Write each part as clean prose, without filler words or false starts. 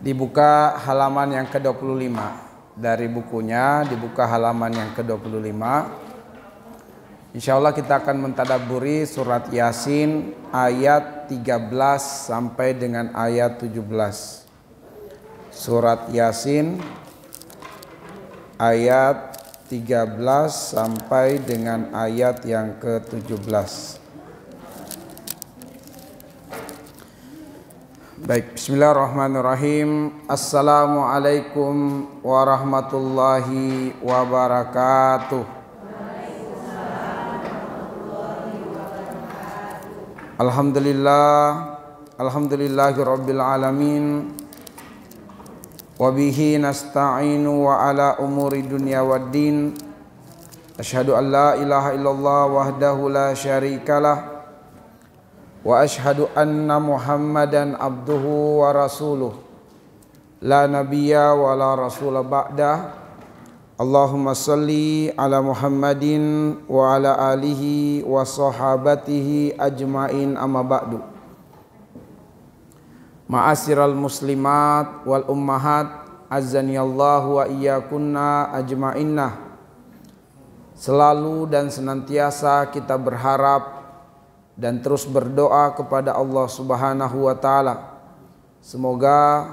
Dibuka halaman yang ke-25 dari bukunya, dibuka halaman yang ke-25. Insya Allah kita akan mentadabburi surat Yasin ayat 13 sampai dengan ayat 17. Surat Yasin ayat 13 sampai dengan ayat yang ke-17. Baik, bismillahirrahmanirrahim. Assalamualaikum warahmatullahi wabarakatuh. Alhamdulillahi rabbil alamin. Wabihi nasta'inu wa ala umuri dunya waddin. Asyhadu an la ilaha illallah wahdahu la syarikalah. Wa ashhadu anna Muhammadan abduhu wa rasuluh. La nabiyya wa la rasula ba'dah. Allahumma salli ala Muhammadin wa ala alihi wa sahabatihi ajmain amma ba'du. Ma'asyiral muslimat wal ummahat, azzaniyallahu wa iyyakunna ajmainnah. Selalu dan senantiasa kita berharap dan terus berdoa kepada Allah Subhanahu wa taala. Semoga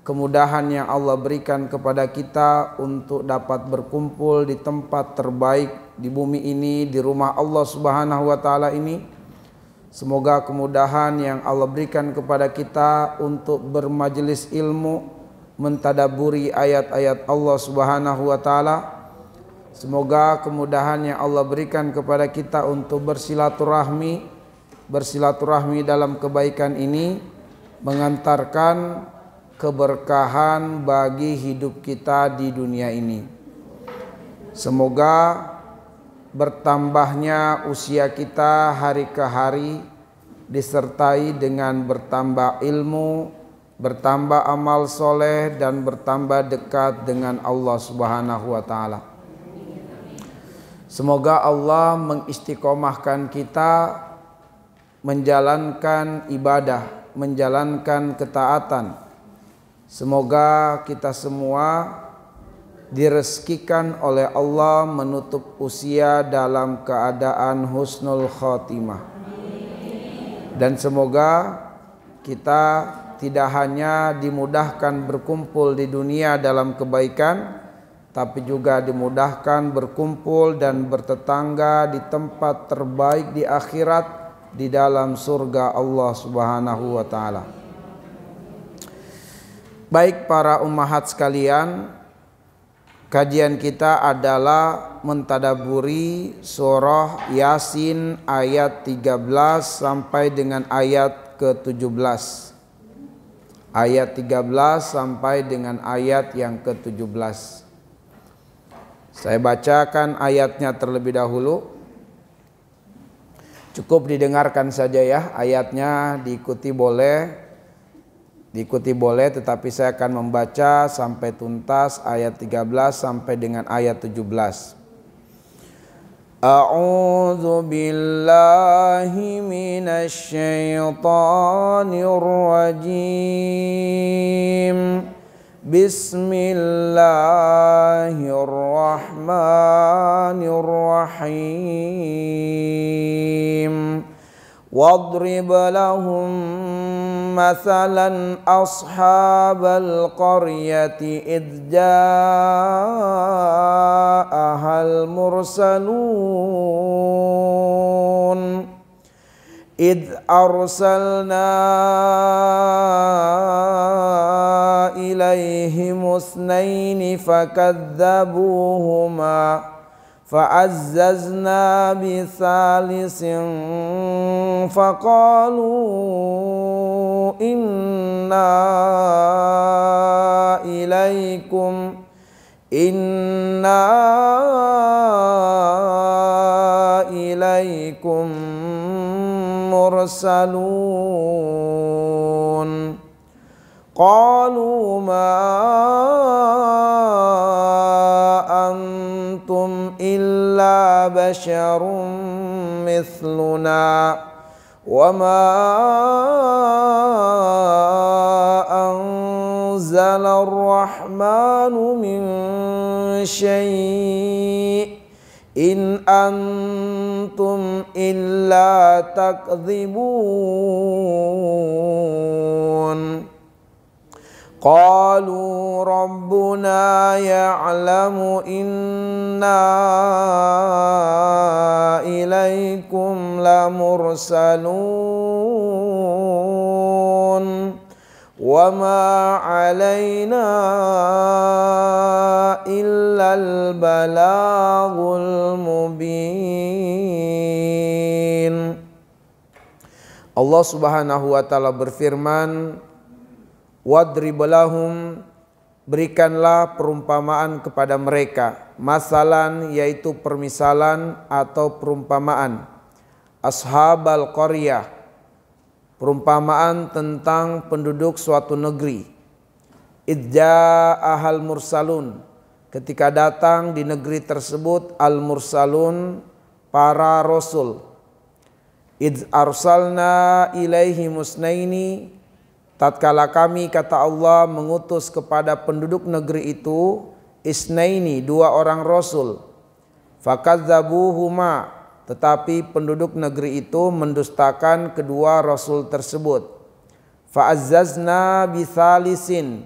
kemudahan yang Allah berikan kepada kita untuk dapat berkumpul di tempat terbaik di bumi ini, di rumah Allah Subhanahu wa taala ini. Semoga kemudahan yang Allah berikan kepada kita untuk bermajelis ilmu, mentadabburi ayat-ayat Allah Subhanahu wa taala. Semoga kemudahan yang Allah berikan kepada kita untuk bersilaturahmi dalam kebaikan ini mengantarkan keberkahan bagi hidup kita di dunia ini. Semoga bertambahnya usia kita hari ke hari disertai dengan bertambah ilmu, bertambah amal soleh, dan bertambah dekat dengan Allah Subhanahu wa taala. Semoga Allah mengistiqomahkan kita menjalankan ibadah, menjalankan ketaatan. Semoga kita semua direzekikan oleh Allah menutup usia dalam keadaan husnul khotimah. Dan semoga kita tidak hanya dimudahkan berkumpul di dunia dalam kebaikan, tapi juga dimudahkan berkumpul dan bertetangga di tempat terbaik di akhirat, di dalam surga Allah Subhanahu wa taala. Baik para ummahat sekalian, kajian kita adalah mentadabburi surah Yasin ayat 13 sampai dengan ayat ke-17. Ayat 13 sampai dengan ayat yang ke-17. Saya bacakan ayatnya terlebih dahulu. Cukup didengarkan saja ya ayatnya, diikuti boleh, tetapi saya akan membaca sampai tuntas ayat 13 sampai dengan ayat 17. A'udzu billahi minasy syaithanir rajim. Bismillahirrahmanirrahim. Wadrib lahum mathalan ashabal qaryati idh ja'ahal mursalun. إذ أرسلنا إليهم اثنين فكذبوهما فعززنا بثالث فقالوا إنا إليكم mursalun. Qalu ma antum illa basyarum mithluna wa ma anzala ar-rahmanu min syai' in antum illa takdzibun. Qalu rabbuna ya'lamu inna ilaikum lamursalun wa ma alaina illal balagul mubin. Allah Subhanahu wa taala berfirman, wadrib lahum, berikanlah perumpamaan kepada mereka, masalan yaitu permisalan atau perumpamaan, ashabal qaryah, perumpamaan tentang penduduk suatu negeri, idja'ahal mursalun, ketika datang di negeri tersebut al mursalun, para rasul, idz arsalna ilaihi musnaini, tatkala kami, kata Allah, mengutus kepada penduduk negeri itu isnaini, dua orang rasul, fakadzabuhuma, tetapi penduduk negeri itu mendustakan kedua rasul tersebut, fa'azzazna bitsalisin,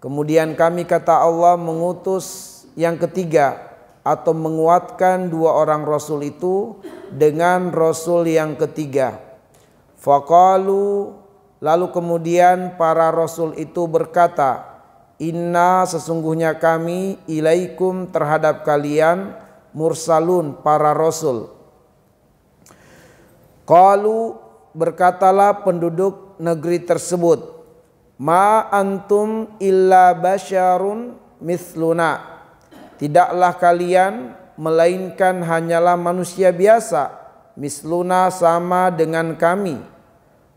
kemudian kami, kata Allah, mengutus yang ketiga atau menguatkan dua orang rasul itu dengan rasul yang ketiga. Faqalu, lalu kemudian para rasul itu berkata, inna, sesungguhnya kami, ilaikum, terhadap kalian, mursalun, para rasul. Qalu, berkatalah penduduk negeri tersebut, ma antum illa basyarun mithluna, tidaklah kalian melainkan hanyalah manusia biasa, misluna, sama dengan kami.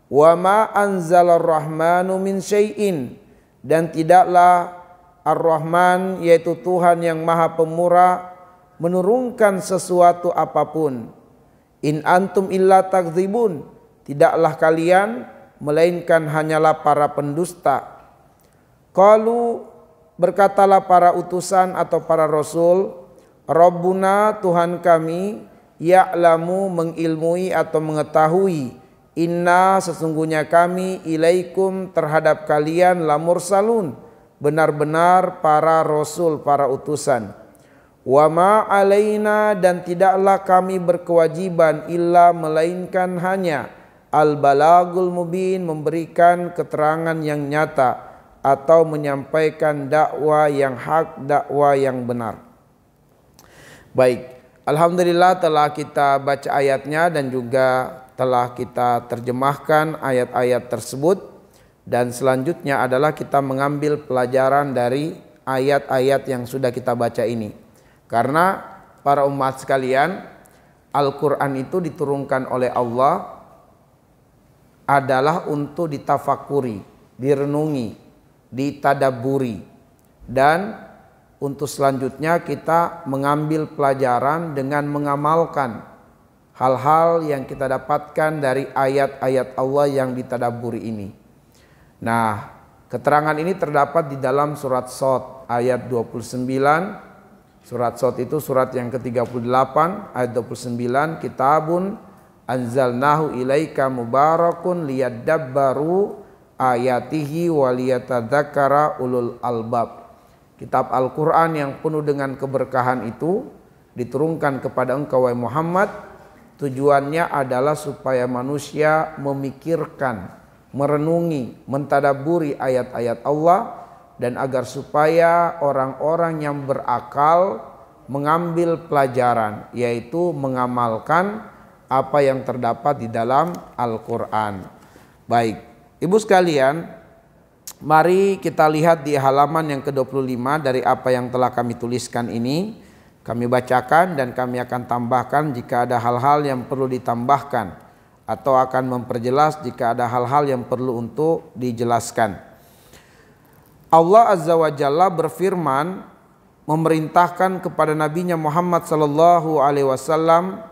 Wa ma anzalar rahmanu min syai'in, dan tidaklah ar-Rahman, yaitu Tuhan yang Maha Pemurah, menurunkan sesuatu apapun. In antum illa takdzibun, tidaklah kalian melainkan hanyalah para pendusta. Qalu, berkatalah para utusan atau para rasul, Rabbuna, Tuhan kami, ya'lamu, mengilmui atau mengetahui, inna, sesungguhnya kami, ilaikum, terhadap kalian, lamursalun, benar-benar para rasul, para utusan. Wa ma alaina, dan tidaklah kami berkewajiban, illa, melainkan hanya, al balagul mubin, memberikan keterangan yang nyata atau menyampaikan dakwah yang hak, dakwah yang benar. Baik, alhamdulillah telah kita baca ayatnya dan juga telah kita terjemahkan ayat-ayat tersebut, dan selanjutnya adalah kita mengambil pelajaran dari ayat-ayat yang sudah kita baca ini. Karena para umat sekalian, Al-Quran itu diturunkan oleh Allah adalah untuk ditafakuri, direnungi, ditadaburi, dan untuk selanjutnya kita mengambil pelajaran dengan mengamalkan hal-hal yang kita dapatkan dari ayat-ayat Allah yang ditadaburi ini. Nah, keterangan ini terdapat di dalam surat Shad ayat 29. Surat Shad itu surat yang ke-38 ayat 29, kitabun anzalnahu ilaika mubarakun liyadabbaru ayatihi waliyatadzakara ulul albab. Kitab Al-Quran yang penuh dengan keberkahan itu diturunkan kepada engkau wahai Muhammad. Tujuannya adalah supaya manusia memikirkan, merenungi, mentadaburi ayat-ayat Allah, dan agar supaya orang-orang yang berakal mengambil pelajaran, yaitu mengamalkan apa yang terdapat di dalam Al-Quran. Baik, ibu sekalian, mari kita lihat di halaman yang ke-25 dari apa yang telah kami tuliskan ini. Kami bacakan dan kami akan tambahkan jika ada hal-hal yang perlu ditambahkan, atau akan memperjelas jika ada hal-hal yang perlu untuk dijelaskan. Allah Azza wa Jalla berfirman, memerintahkan kepada Nabinya Muhammad sallallahu alaihi wasallam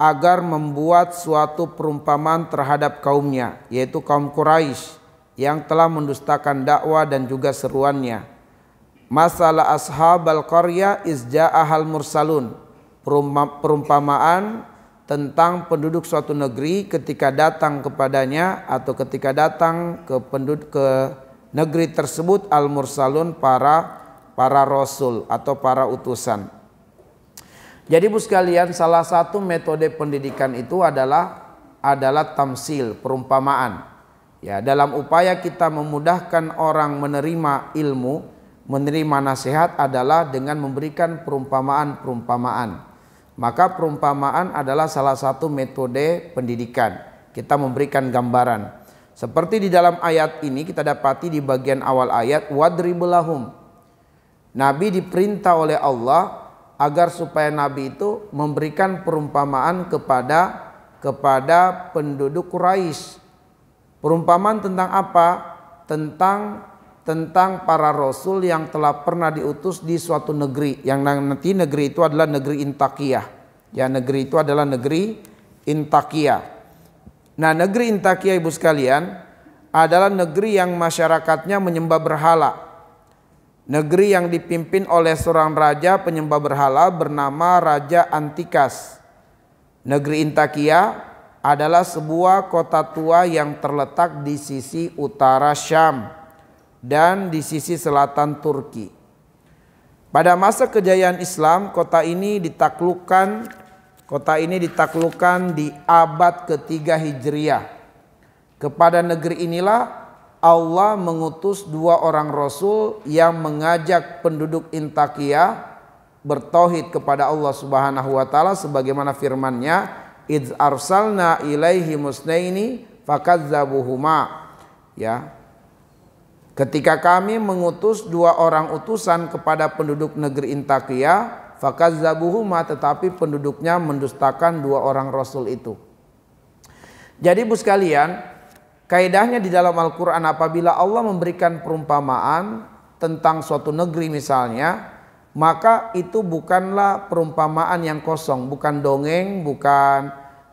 agar membuat suatu perumpamaan terhadap kaumnya, yaitu kaum Quraisy, yang telah mendustakan dakwah dan juga seruannya. Masalah ashabal qaryah izja'ahal mursalun, perumpamaan tentang penduduk suatu negeri ketika datang kepadanya atau ketika datang ke negeri tersebut al mursalun, para rasul atau para utusan. Jadi Bu sekalian, salah satu metode pendidikan itu adalah tamsil, perumpamaan. Ya, dalam upaya kita memudahkan orang menerima ilmu, menerima nasihat adalah dengan memberikan perumpamaan. Maka perumpamaan adalah salah satu metode pendidikan. Kita memberikan gambaran. Seperti di dalam ayat ini kita dapati di bagian awal ayat, wadrib lahum. Nabi diperintah oleh Allah agar supaya Nabi itu memberikan perumpamaan kepada penduduk Quraisy. Perumpamaan tentang apa? Tentang para rasul yang telah pernah diutus di suatu negeri, yang nanti negeri itu adalah negeri Intakiyah. Ya, negeri itu adalah negeri Intakiyah. Nah, negeri Intakiyah Ibu sekalian adalah negeri yang masyarakatnya menyembah berhala. Negeri yang dipimpin oleh seorang raja penyembah berhala bernama Raja Antikas. Negeri Intakiyah adalah sebuah kota tua yang terletak di sisi utara Syam dan di sisi selatan Turki. Pada masa kejayaan Islam, kota ini ditaklukkan di abad ketiga Hijriah. Kepada negeri inilah Allah mengutus 2 orang rasul yang mengajak penduduk Intakiyah bertauhid kepada Allah Subhanahu wa taala sebagaimana firman-Nya, "Idz arsalna ilaihi musnaini fakadzabuhuma." Ya. Ketika kami mengutus 2 orang utusan kepada penduduk negeri Intakiyah, fakadzabuhuma, tetapi penduduknya mendustakan 2 orang rasul itu. Jadi Bu sekalian, kaidahnya di dalam Al-Quran apabila Allah memberikan perumpamaan tentang suatu negeri misalnya, maka itu bukanlah perumpamaan yang kosong, bukan dongeng,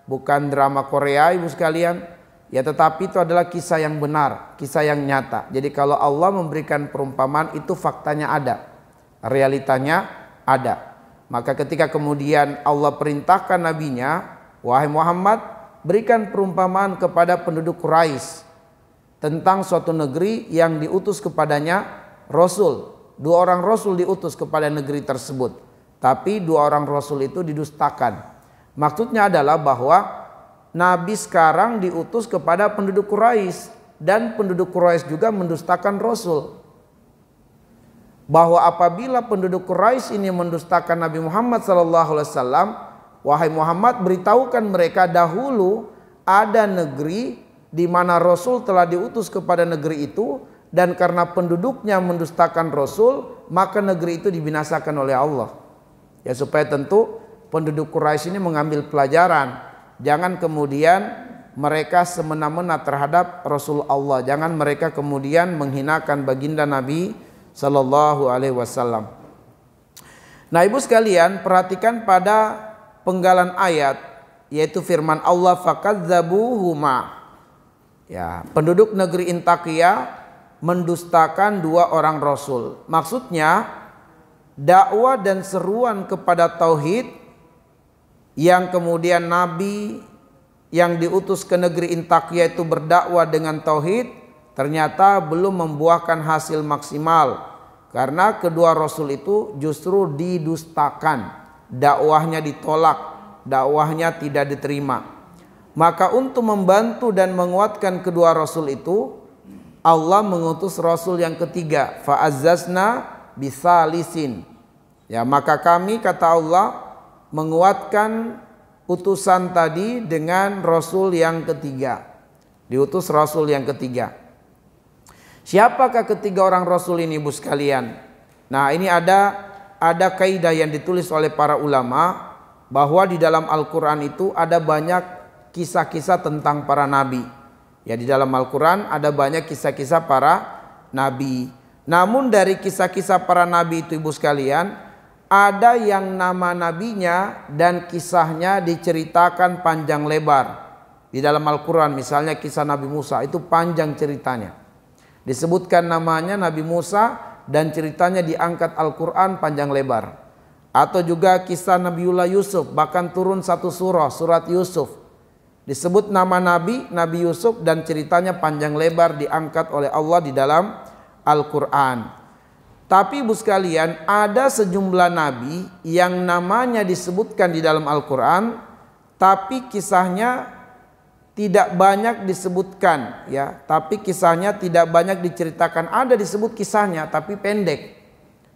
bukan drama Korea Ibu sekalian, ya, tetapi itu adalah kisah yang benar, kisah yang nyata. Jadi kalau Allah memberikan perumpamaan itu faktanya ada, realitanya ada. Maka ketika kemudian Allah perintahkan nabinya, wahai Muhammad, berikan perumpamaan kepada penduduk Quraisy tentang suatu negeri yang diutus kepadanya rasul. 2 orang rasul diutus kepada negeri tersebut, tapi 2 orang rasul itu didustakan. Maksudnya adalah bahwa Nabi sekarang diutus kepada penduduk Quraisy dan penduduk Quraisy juga mendustakan rasul. Bahwa apabila penduduk Quraisy ini mendustakan Nabi Muhammad SAW, wahai Muhammad, beritahukan mereka dahulu ada negeri di mana Rasul telah diutus kepada negeri itu, dan karena penduduknya mendustakan Rasul, maka negeri itu dibinasakan oleh Allah. Ya, supaya tentu penduduk Quraisy ini mengambil pelajaran. Jangan kemudian mereka semena-mena terhadap Rasul Allah. Jangan mereka kemudian menghinakan baginda Nabi Sallallahu Alaihi Wasallam. Nah Ibu sekalian, perhatikan pada penggalan ayat, yaitu firman Allah, fakadzabuhuma. Ya, penduduk negeri Intakiyah mendustakan 2 orang rasul. Maksudnya dakwah dan seruan kepada tauhid yang kemudian Nabi yang diutus ke negeri Intakiyah itu berdakwah dengan tauhid ternyata belum membuahkan hasil maksimal, karena kedua rasul itu justru didustakan, dakwahnya ditolak, dakwahnya tidak diterima. Maka untuk membantu dan menguatkan kedua rasul itu, Allah mengutus rasul yang ketiga, fa'azzazna bisalisin. Ya, maka kami, kata Allah, menguatkan utusan tadi dengan rasul yang ketiga. Diutus rasul yang ketiga. Siapakah ketiga orang rasul ini Bu sekalian? Nah, ini ada kaidah yang ditulis oleh para ulama bahwa di dalam Al-Quran itu ada banyak kisah-kisah tentang para nabi. Ya, di dalam Al-Quran ada banyak kisah-kisah para nabi. Namun dari kisah-kisah para nabi itu Ibu sekalian, ada yang nama nabinya dan kisahnya diceritakan panjang lebar. Di dalam Al-Quran misalnya kisah Nabi Musa itu panjang ceritanya. Disebutkan namanya Nabi Musa dan ceritanya diangkat Al-Quran panjang lebar. Atau juga kisah Nabiullah Yusuf, bahkan turun satu surah, surat Yusuf. Disebut nama Nabi Yusuf dan ceritanya panjang lebar diangkat oleh Allah di dalam Al-Quran. Tapi ibu sekalian, ada sejumlah nabi yang namanya disebutkan di dalam Al-Quran, tapi kisahnya tidak banyak disebutkan, ya. Tapi kisahnya tidak banyak diceritakan. Ada disebut kisahnya, tapi pendek.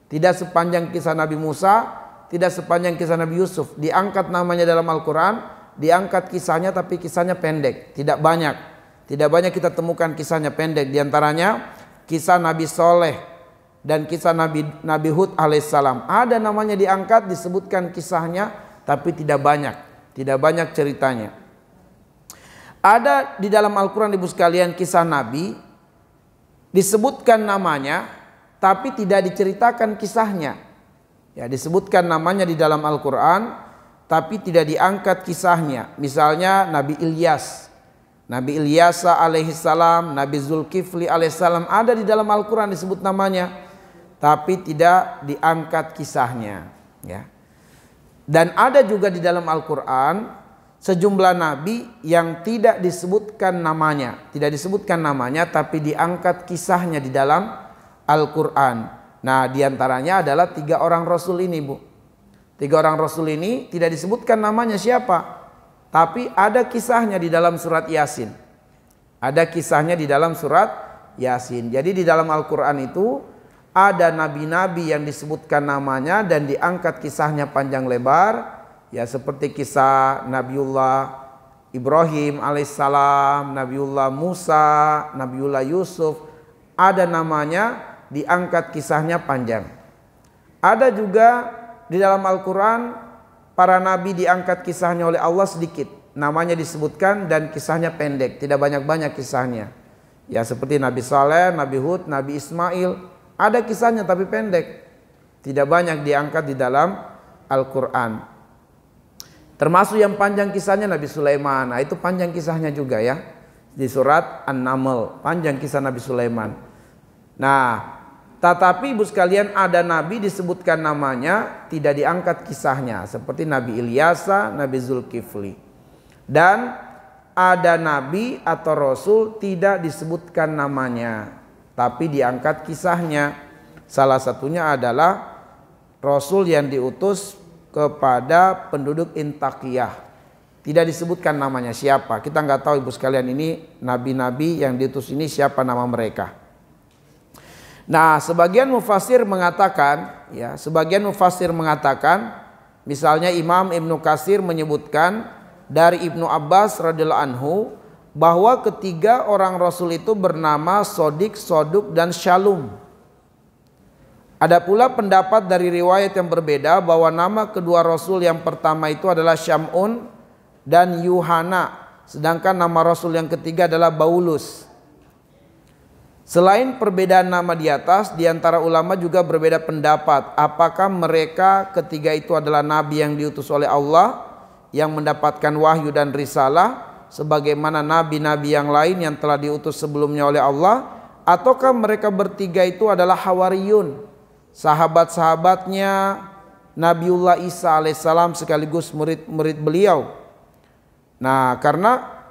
Tidak sepanjang kisah Nabi Musa, tidak sepanjang kisah Nabi Yusuf. Diangkat namanya dalam Al-Quran, diangkat kisahnya, tapi kisahnya pendek, tidak banyak. Tidak banyak kita temukan kisahnya pendek. Di antaranya kisah Nabi Soleh dan kisah Nabi Hud alaihissalam. Ada namanya diangkat, disebutkan kisahnya, tapi tidak banyak ceritanya. Ada di dalam Al-Quran ibu sekalian kisah Nabi, disebutkan namanya, tapi tidak diceritakan kisahnya. Ya, disebutkan namanya di dalam Al-Quran, tapi tidak diangkat kisahnya. Misalnya Nabi Ilyas, Nabi Ilyasa alaihissalam, Nabi Zulkifli alaihissalam, ada di dalam Al-Quran disebut namanya, tapi tidak diangkat kisahnya, ya. Dan ada juga di dalam Al-Quran sejumlah nabi yang tidak disebutkan namanya, tapi diangkat kisahnya di dalam Al-Quran. Nah, diantaranya adalah 3 orang Rasul ini, Bu. 3 orang Rasul ini tidak disebutkan namanya siapa, tapi ada kisahnya di dalam surat Yasin. Ada kisahnya di dalam surat Yasin. Jadi di dalam Al-Quran itu ada nabi-nabi yang disebutkan namanya dan diangkat kisahnya panjang lebar, ya, seperti kisah Nabiullah Ibrahim alaihissalam, Nabiullah Musa, Nabiullah Yusuf, ada namanya, diangkat kisahnya panjang. Ada juga di dalam Al-Quran para nabi diangkat kisahnya oleh Allah sedikit, namanya disebutkan dan kisahnya pendek, tidak banyak-banyak kisahnya. Ya, seperti Nabi Saleh, Nabi Hud, Nabi Ismail, ada kisahnya tapi pendek, tidak banyak diangkat di dalam Al-Quran. Termasuk yang panjang kisahnya Nabi Sulaiman. Nah, itu panjang kisahnya juga, ya. Di surat An-Naml panjang kisah Nabi Sulaiman. Nah, tetapi ibu sekalian, ada nabi disebutkan namanya, tidak diangkat kisahnya, seperti Nabi Ilyasa, Nabi Zulkifli. Dan ada nabi atau rasul tidak disebutkan namanya, tapi diangkat kisahnya. Salah satunya adalah rasul yang diutus kepada penduduk Intakiyah. Tidak disebutkan namanya siapa. Kita nggak tahu ibu sekalian, ini nabi-nabi yang diutus ini siapa nama mereka. Nah, sebagian mufassir mengatakan, ya, misalnya Imam Ibnu Katsir menyebutkan dari Ibnu Abbas radhiyallahu anhu bahwa ketiga orang Rasul itu bernama Sodik, Soduk, dan Shalum. Ada pula pendapat dari riwayat yang berbeda bahwa nama kedua Rasul yang pertama itu adalah Syam'un dan Yuhana, sedangkan nama Rasul yang ketiga adalah Baulus. Selain perbedaan nama di atas, di antara ulama juga berbeda pendapat apakah mereka ketiga itu adalah nabi yang diutus oleh Allah yang mendapatkan wahyu dan risalah sebagaimana nabi-nabi yang lain yang telah diutus sebelumnya oleh Allah, ataukah mereka bertiga itu adalah Hawariyun, sahabat-sahabatnya Nabiullah Isa alaihissalam sekaligus murid-murid beliau. Nah, karena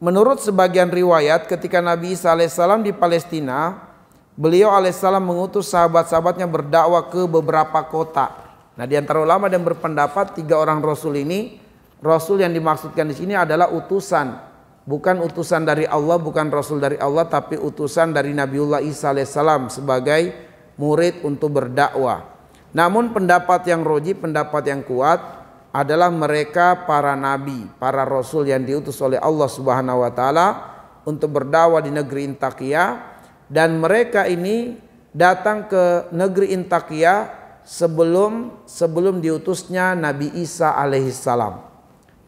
menurut sebagian riwayat ketika Nabi Isa alaihissalam di Palestina, beliau alaihissalam mengutus sahabat-sahabatnya berdakwah ke beberapa kota. Nah, di antara ulama yang berpendapat 3 orang Rasul ini, Rasul yang dimaksudkan di sini adalah utusan, bukan utusan dari Allah, bukan Rasul dari Allah, tapi utusan dari Nabiullah Isa alaihissalam sebagai murid untuk berdakwah. Namun pendapat yang rajih, pendapat yang kuat adalah mereka para nabi, para Rasul yang diutus oleh Allah Subhanahu wa taala untuk berdakwah di negeri Intakiyah, dan mereka ini datang ke negeri Intakiyah sebelum diutusnya Nabi Isa alaihissalam.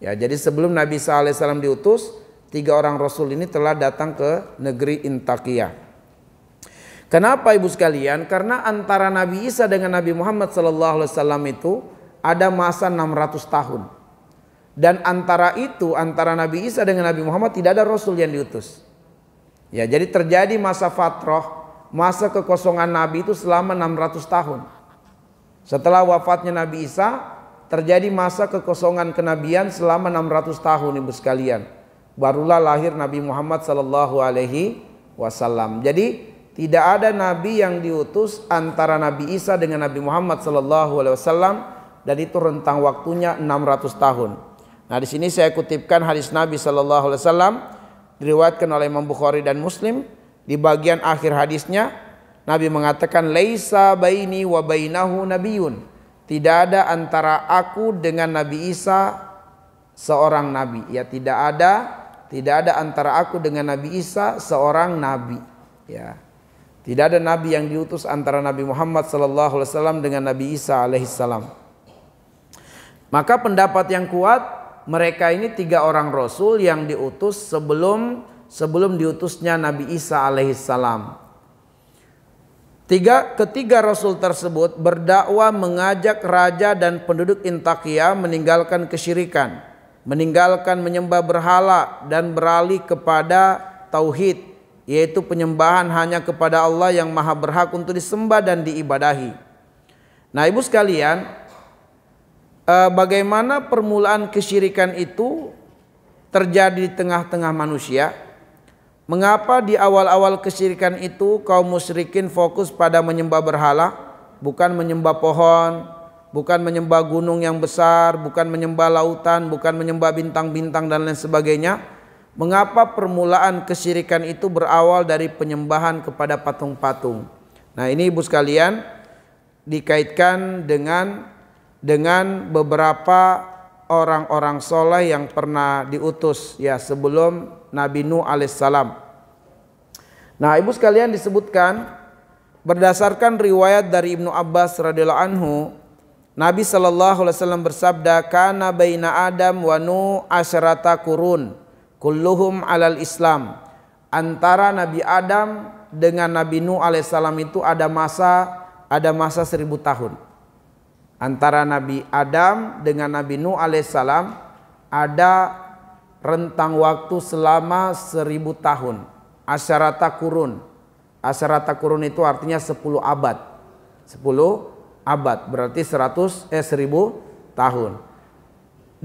Ya, jadi sebelum Nabi Isa alaihissalam diutus, 3 orang Rasul ini telah datang ke negeri Intakiyah. Kenapa ibu sekalian? Karena antara Nabi Isa dengan Nabi Muhammad SAW itu ada masa 600 tahun. Dan antara Nabi Isa dengan Nabi Muhammad tidak ada Rasul yang diutus. Ya, jadi terjadi masa fatrah, masa kekosongan Nabi itu selama 600 tahun. Setelah wafatnya Nabi Isa, terjadi masa kekosongan kenabian selama 600 tahun ibu sekalian. Barulah lahir Nabi Muhammad sallallahu alaihi wasallam. Jadi tidak ada nabi yang diutus antara Nabi Isa dengan Nabi Muhammad sallallahu alaihi wasallam, dan itu rentang waktunya 600 tahun. Nah, di sini saya kutipkan hadis Nabi sallallahu alaihi wasallam diriwayatkan oleh Imam Bukhari dan Muslim. Di bagian akhir hadisnya Nabi mengatakan, laisa baini wa bainahu nabiyyun. Tidak ada antara aku dengan Nabi Isa seorang nabi. Ya, tidak ada antara aku dengan Nabi Isa seorang nabi. Ya. Tidak ada nabi yang diutus antara Nabi Muhammad sallallahu alaihi wasallam dengan Nabi Isa alaihissalam. Maka pendapat yang kuat, mereka ini 3 orang rasul yang diutus sebelum diutusnya Nabi Isa alaihissalam. Ketiga rasul tersebut berdakwah mengajak raja dan penduduk Intakia meninggalkan kesyirikan, meninggalkan menyembah berhala dan beralih kepada tauhid, yaitu penyembahan hanya kepada Allah yang maha berhak untuk disembah dan diibadahi. Nah, ibu sekalian, bagaimana permulaan kesyirikan itu terjadi di tengah-tengah manusia? Mengapa di awal-awal kesyirikan itu kaum musyrikin fokus pada menyembah berhala, bukan menyembah pohon, bukan menyembah gunung yang besar, bukan menyembah lautan, bukan menyembah bintang-bintang dan lain sebagainya? Mengapa permulaan kesyirikan itu berawal dari penyembahan kepada patung-patung? Nah, ini ibu sekalian dikaitkan dengan beberapa orang-orang soleh yang pernah diutus ya sebelum Nabi Nuh alaihissalam. Nah, ibu sekalian, disebutkan berdasarkan riwayat dari Ibnu Abbas radhiyallahu anhu, Nabi sallallahu alaihi wasallam bersabda, kana baina Adam wa Nuh asyarata qurun kulluhum alal Islam. Antara Nabi Adam dengan Nabi Nuh alaihissalam itu ada masa 1000 tahun. Antara Nabi Adam dengan Nabi Nuh alaihissalam ada rentang waktu selama 1000 tahun. Asyarata kurun. Asyarata kurun itu artinya 10 abad. 10 abad berarti 1000 tahun.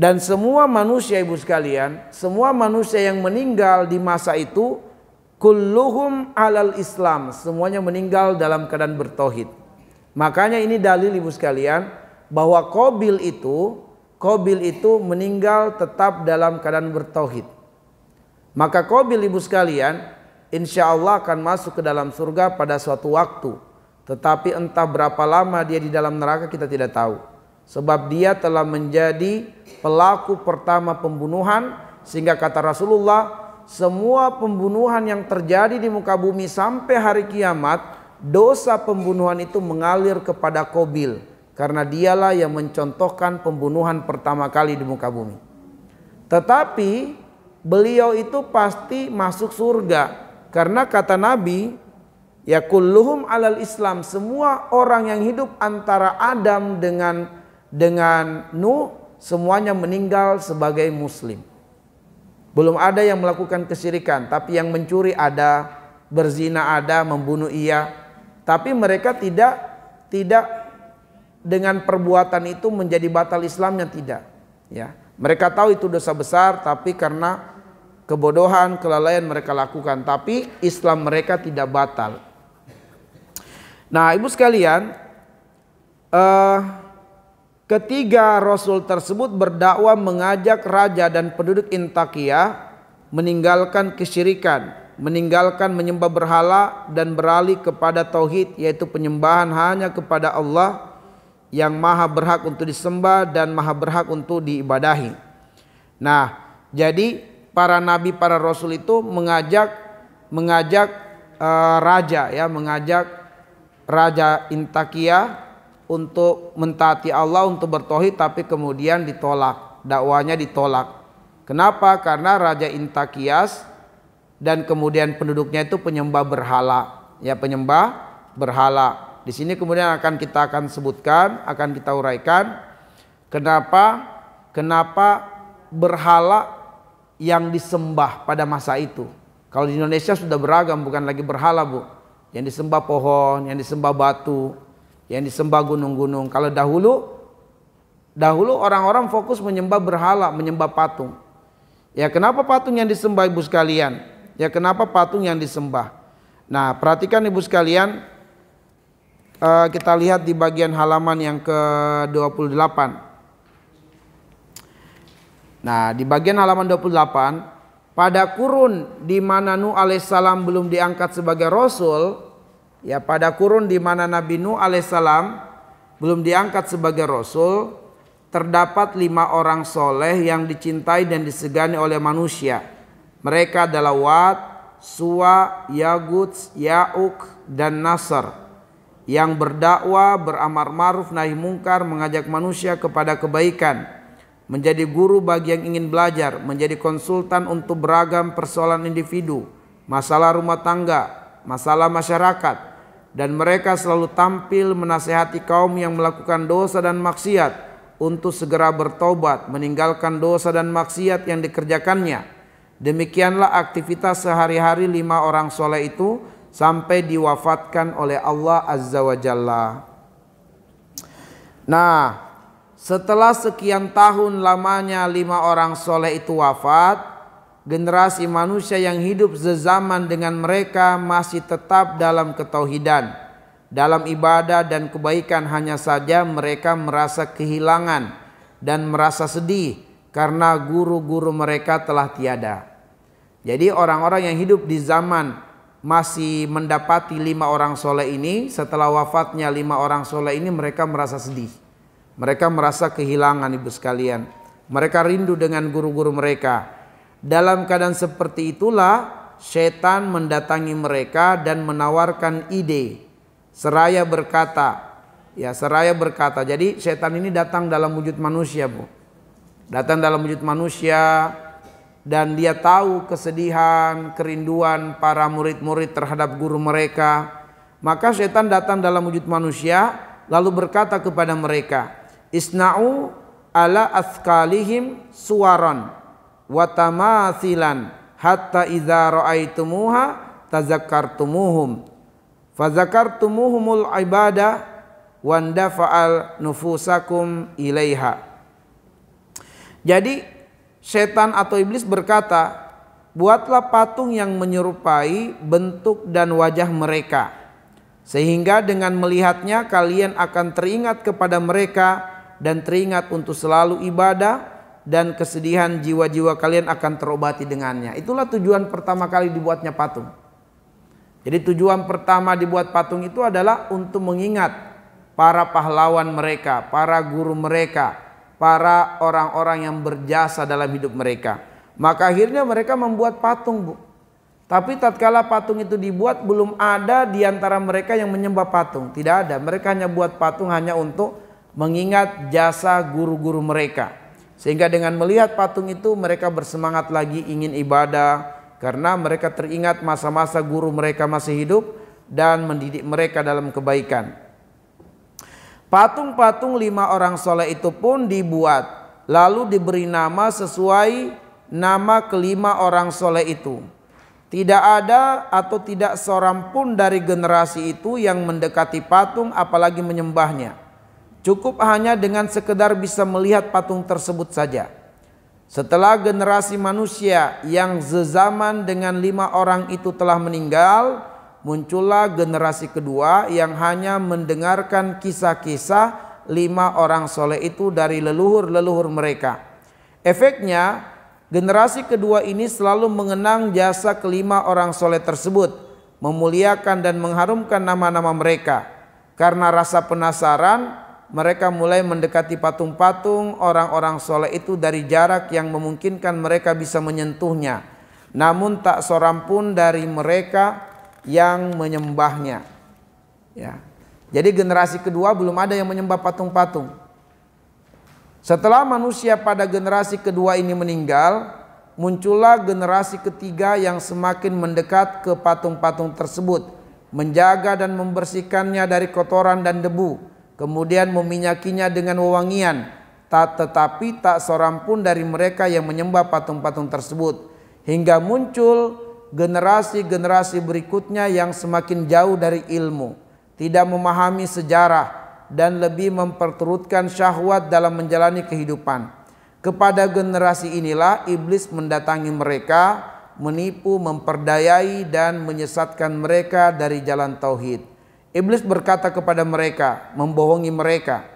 Dan semua manusia ibu sekalian, semua manusia yang meninggal di masa itu kulluhum alal Islam, semuanya meninggal dalam keadaan bertauhid. Makanya ini dalil ibu sekalian bahwa Qabil itu meninggal tetap dalam keadaan bertauhid. Maka Qabil ibu sekalian insya Allah akan masuk ke dalam surga pada suatu waktu. Tetapi entah berapa lama dia di dalam neraka kita tidak tahu. Sebab dia telah menjadi pelaku pertama pembunuhan, sehingga kata Rasulullah, semua pembunuhan yang terjadi di muka bumi sampai hari kiamat, dosa pembunuhan itu mengalir kepada Qabil, karena dialah yang mencontohkan pembunuhan pertama kali di muka bumi. Tetapi beliau itu pasti masuk surga, karena kata Nabi, ya kulluhum alal Islam, semua orang yang hidup antara Adam dengan Nuh semuanya meninggal sebagai muslim. Belum ada yang melakukan kesyirikan, tapi yang mencuri ada, berzina ada, membunuh iya. Tapi mereka tidak dengan perbuatan itu menjadi batal Islamnya, tidak. Ya, mereka tahu itu dosa besar, tapi karena kebodohan, kelalaian mereka lakukan. Tapi Islam mereka tidak batal. Nah, ibu sekalian, ketiga rasul tersebut berdakwah mengajak raja dan penduduk Intakia meninggalkan kesyirikan, meninggalkan menyembah berhala dan beralih kepada tauhid, yaitu penyembahan hanya kepada Allah yang maha berhak untuk disembah dan maha berhak untuk diibadahi. Nah, jadi para nabi, para rasul itu mengajak raja Intakia untuk mentaati Allah, untuk bertauhid, tapi kemudian ditolak, dakwanya ditolak. Kenapa? Karena Raja Intakias dan kemudian penduduknya itu penyembah berhala, ya, penyembah berhala. Di sini kemudian kita akan sebutkan, akan kita uraikan kenapa berhala yang disembah pada masa itu. Kalau di Indonesia sudah beragam, bukan lagi berhala, Bu. Yang disembah pohon, yang disembah batu, yang disembah gunung-gunung. Kalau dahulu orang-orang fokus menyembah berhala, menyembah patung. Ya, kenapa patung yang disembah, Ibu sekalian? Ya, kenapa patung yang disembah? Nah, perhatikan Ibu sekalian, kita lihat di bagian halaman yang ke-28. Nah, di bagian halaman 28, pada kurun di mana Nuh alaihissalam belum diangkat sebagai rasul, ya, pada kurun di mana Nabi Nuh alaihissalam belum diangkat sebagai rasul, terdapat 5 orang soleh yang dicintai dan disegani oleh manusia. Mereka adalah Wad, Suwa, Yaguts, Ya'uk, dan Nasr, yang berdakwah, beramar ma'ruf nahi mungkar, mengajak manusia kepada kebaikan, menjadi guru bagi yang ingin belajar, menjadi konsultan untuk beragam persoalan individu, masalah rumah tangga, masalah masyarakat, dan mereka selalu tampil menasihati kaum yang melakukan dosa dan maksiat untuk segera bertobat, meninggalkan dosa dan maksiat yang dikerjakannya. Demikianlah aktivitas sehari-hari 5 orang soleh itu sampai diwafatkan oleh Allah Azza wa Jalla. Nah, setelah sekian tahun lamanya 5 orang soleh itu wafat, generasi manusia yang hidup sezaman dengan mereka masih tetap dalam ketauhidan, dalam ibadah dan kebaikan. Hanya saja mereka merasa kehilangan dan merasa sedih karena guru-guru mereka telah tiada. Jadi orang-orang yang hidup di zaman masih mendapati 5 orang soleh ini, setelah wafatnya 5 orang soleh ini, mereka merasa sedih. Mereka merasa kehilangan, Ibu sekalian. Mereka rindu dengan guru-guru mereka. Dalam keadaan seperti itulah setan mendatangi mereka dan menawarkan ide. Seraya berkata, jadi setan ini datang dalam wujud manusia, Bu. Datang dalam wujud manusia, dan dia tahu kesedihan, kerinduan para murid-murid terhadap guru mereka. Maka setan datang dalam wujud manusia lalu berkata kepada mereka, isna'u ala athqalihim suwaran wa tamathilan hatta idza ra'aitumuha tazakkartumuhum fazakartumuhumul ibadah wandafa'al nufusakum ilaiha. Jadi setan atau iblis berkata, buatlah patung yang menyerupai bentuk dan wajah mereka, sehingga dengan melihatnya kalian akan teringat kepada mereka dan teringat untuk selalu ibadah, dan kesedihan jiwa-jiwa kalian akan terobati dengannya. Itulah tujuan pertama kali dibuatnya patung. Jadi tujuan pertama dibuat patung itu adalah untuk mengingat para pahlawan mereka, para guru mereka, para orang-orang yang berjasa dalam hidup mereka. Maka akhirnya mereka membuat patung, Bu. Tapi tatkala patung itu dibuat, belum ada di antara mereka yang menyembah patung. Tidak ada. Mereka hanya buat patung hanya untuk mengingat jasa guru-guru mereka. Sehingga dengan melihat patung itu mereka bersemangat lagi ingin ibadah, karena mereka teringat masa-masa guru mereka masih hidup dan mendidik mereka dalam kebaikan. Patung-patung 5 orang soleh itu pun dibuat, lalu diberi nama sesuai nama kelima orang soleh itu. Tidak ada atau tidak seorang pun dari generasi itu yang mendekati patung apalagi menyembahnya. Cukup hanya dengan sekedar bisa melihat patung tersebut saja. Setelah generasi manusia yang sezaman dengan 5 orang itu telah meninggal, muncullah generasi kedua yang hanya mendengarkan kisah-kisah 5 orang soleh itu dari leluhur-leluhur mereka. Efeknya, generasi kedua ini selalu mengenang jasa kelima orang soleh tersebut, memuliakan dan mengharumkan nama-nama mereka. Karena rasa penasaran, mereka mulai mendekati patung-patung orang-orang soleh itu dari jarak yang memungkinkan mereka bisa menyentuhnya. Namun tak seorang pun dari mereka yang menyembahnya. Ya. Jadi generasi kedua belum ada yang menyembah patung-patung. Setelah manusia pada generasi kedua ini meninggal, muncullah generasi ketiga yang semakin mendekat ke patung-patung tersebut, menjaga dan membersihkannya dari kotoran dan debu, kemudian meminyakinya dengan wewangian. Tetapi tak seorang pun dari mereka yang menyembah patung-patung tersebut, hingga muncul generasi-generasi berikutnya yang semakin jauh dari ilmu, tidak memahami sejarah, dan lebih memperturutkan syahwat dalam menjalani kehidupan. Kepada generasi inilah iblis mendatangi mereka, menipu, memperdayai, dan menyesatkan mereka dari jalan tauhid. Iblis berkata kepada mereka, membohongi mereka,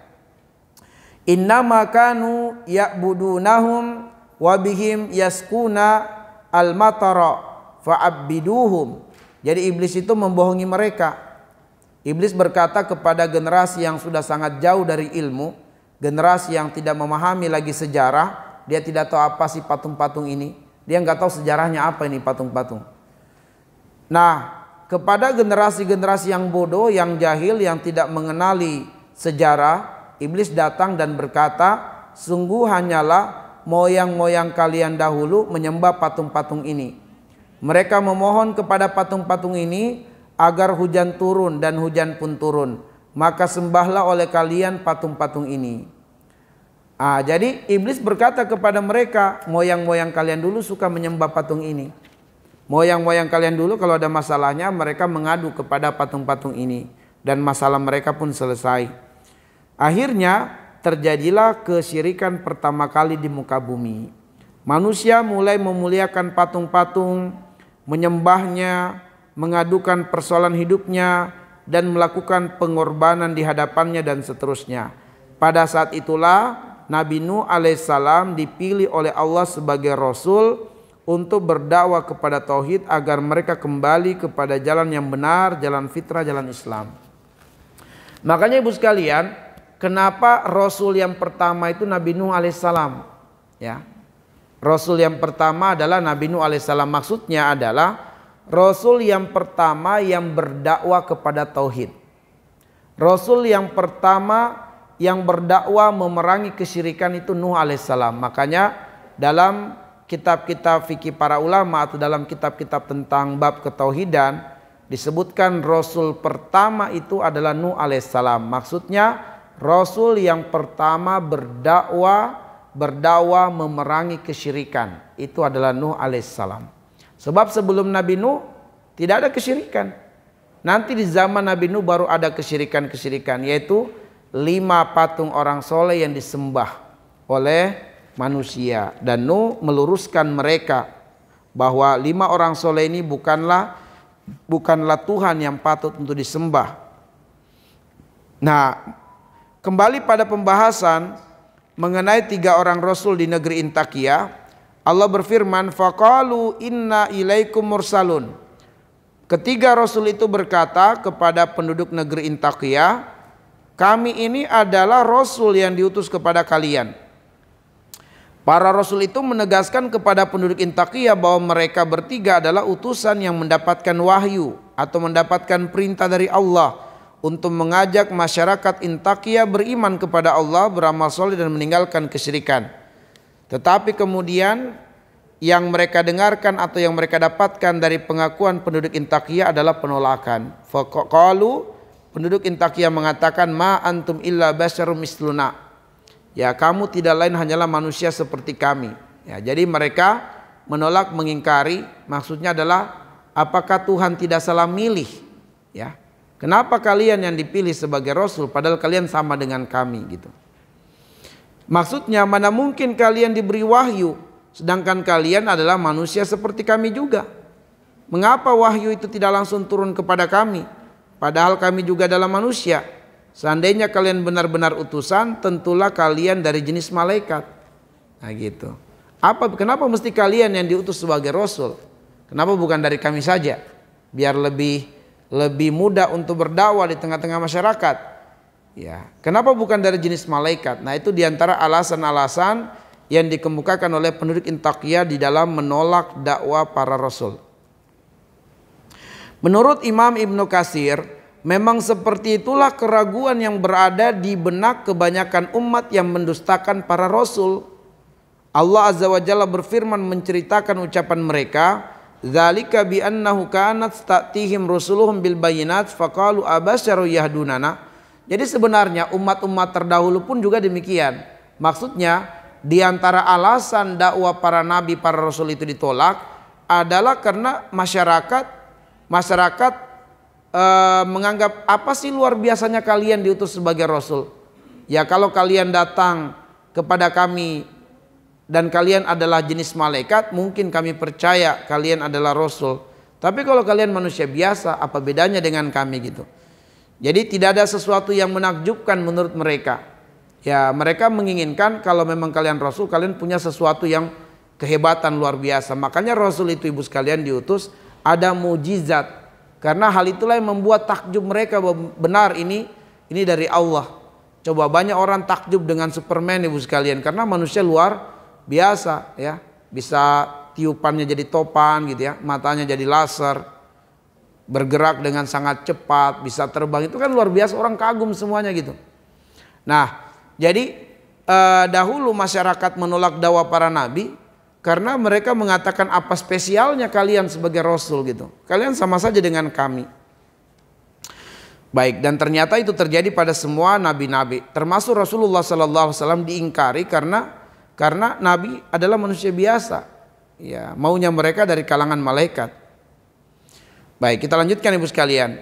innama kanu ya'budunahum wa bihim yaskuna al-matara fa'abbiduhum. Jadi iblis itu membohongi mereka. Iblis berkata kepada generasi yang sudah sangat jauh dari ilmu, generasi yang tidak memahami lagi sejarah, dia tidak tahu apa sih patung-patung ini, dia nggak tahu sejarahnya apa ini patung-patung. Nah, kepada generasi-generasi yang bodoh, yang jahil, yang tidak mengenali sejarah, iblis datang dan berkata, sungguh hanyalah moyang-moyang kalian dahulu menyembah patung-patung ini. Mereka memohon kepada patung-patung ini agar hujan turun, dan hujan pun turun. Maka sembahlah oleh kalian patung-patung ini. Jadi iblis berkata kepada mereka, moyang-moyang kalian dulu suka menyembah patung ini. Moyang-moyang kalian dulu kalau ada masalahnya mereka mengadu kepada patung-patung ini, dan masalah mereka pun selesai. Akhirnya terjadilah kesyirikan pertama kali di muka bumi. Manusia mulai memuliakan patung-patung, menyembahnya, mengadukan persoalan hidupnya, dan melakukan pengorbanan di hadapannya, dan seterusnya. Pada saat itulah Nabi Nuh alaihissalam dipilih oleh Allah sebagai Rasul untuk berdakwah kepada tauhid agar mereka kembali kepada jalan yang benar, jalan fitrah, jalan Islam. Makanya ibu sekalian, kenapa Rasul yang pertama itu Nabi Nuh alaihissalam? Ya, Rasul yang pertama adalah Nabi Nuh alaihissalam. Maksudnya adalah Rasul yang pertama yang berdakwah kepada tauhid. Rasul yang pertama yang berdakwah memerangi kesyirikan itu Nuh alaihissalam. Makanya dalam kitab-kitab fikih para ulama atau dalam kitab-kitab tentang bab ketauhidan disebutkan Rasul pertama itu adalah Nuh alaihissalam. Maksudnya Rasul yang pertama berdakwah memerangi kesyirikan itu adalah Nuh alaihissalam. Sebab sebelum Nabi Nuh tidak ada kesyirikan. Nanti di zaman Nabi Nuh baru ada kesyirikan-kesyirikan, yaitu 5 patung orang soleh yang disembah oleh manusia. Dan Nuh meluruskan mereka bahwa 5 orang soleh ini bukanlah Tuhan yang patut untuk disembah. Nah, kembali pada pembahasan mengenai 3 orang Rasul di negeri Intakiyah, Allah berfirman, faqalu inna ilaikum mursalun. Ketiga Rasul itu berkata kepada penduduk negeri Intakiyah, kami ini adalah Rasul yang diutus kepada kalian. Para Rasul itu menegaskan kepada penduduk Intakiyah bahwa mereka bertiga adalah utusan yang mendapatkan wahyu atau mendapatkan perintah dari Allah untuk mengajak masyarakat Intakiyah beriman kepada Allah, beramal soleh, dan meninggalkan kesyirikan. Tetapi kemudian yang mereka dengarkan atau yang mereka dapatkan dari pengakuan penduduk Intakiyah adalah penolakan. Faqalu, penduduk Intakiyah mengatakan, ma antum illa basyarum misluna. Ya, kamu tidak lain hanyalah manusia seperti kami. Ya, jadi mereka menolak, mengingkari. Maksudnya adalah, apakah Tuhan tidak salah milih? Ya, kenapa kalian yang dipilih sebagai Rasul padahal kalian sama dengan kami gitu. Maksudnya, mana mungkin kalian diberi wahyu sedangkan kalian adalah manusia seperti kami juga. Mengapa wahyu itu tidak langsung turun kepada kami padahal kami juga adalah manusia? Seandainya kalian benar-benar utusan, tentulah kalian dari jenis malaikat. Nah gitu. Kenapa mesti kalian yang diutus sebagai Rasul? Kenapa bukan dari kami saja? Biar lebih mudah untuk berdakwah di tengah-tengah masyarakat. Ya, kenapa bukan dari jenis malaikat? Nah, itu diantara alasan-alasan yang dikemukakan oleh penduduk Intakiyah di dalam menolak dakwah para Rasul. Menurut Imam Ibnu Katsir, memang seperti itulah keraguan yang berada di benak kebanyakan umat yang mendustakan para Rasul. Allah Azza wa Jalla berfirman menceritakan ucapan mereka, "Dzalika bi annahu kanat ta'tihim rusuluhum bil bayyinat faqalu abasyaru yahdunana." Jadi sebenarnya umat-umat terdahulu pun juga demikian. Maksudnya di antara alasan dakwah para nabi, para rasul itu ditolak, adalah karena masyarakat menganggap apa sih luar biasanya kalian diutus sebagai rasul? Ya kalau kalian datang kepada kami dan kalian adalah jenis malaikat, mungkin kami percaya kalian adalah rasul. Tapi kalau kalian manusia biasa, apa bedanya dengan kami gitu? Jadi tidak ada sesuatu yang menakjubkan menurut mereka. Ya mereka menginginkan kalau memang kalian rasul, kalian punya sesuatu yang kehebatan luar biasa. Makanya rasul itu ibu sekalian diutus ada mujizat. Karena hal itulah yang membuat takjub mereka bahwa benar ini dari Allah. Coba banyak orang takjub dengan Superman ibu sekalian karena manusia luar biasa ya. Bisa tiupannya jadi topan gitu ya, matanya jadi laser, bergerak dengan sangat cepat, bisa terbang, itu kan luar biasa, orang kagum semuanya gitu. Nah, jadi dahulu masyarakat menolak dakwah para nabi karena mereka mengatakan apa spesialnya kalian sebagai rasul gitu. Kalian sama saja dengan kami. Baik, dan ternyata itu terjadi pada semua nabi-nabi, termasuk Rasulullah SAW diingkari karena nabi adalah manusia biasa. Ya, maunya mereka dari kalangan malaikat. Baik, kita lanjutkan ibu sekalian.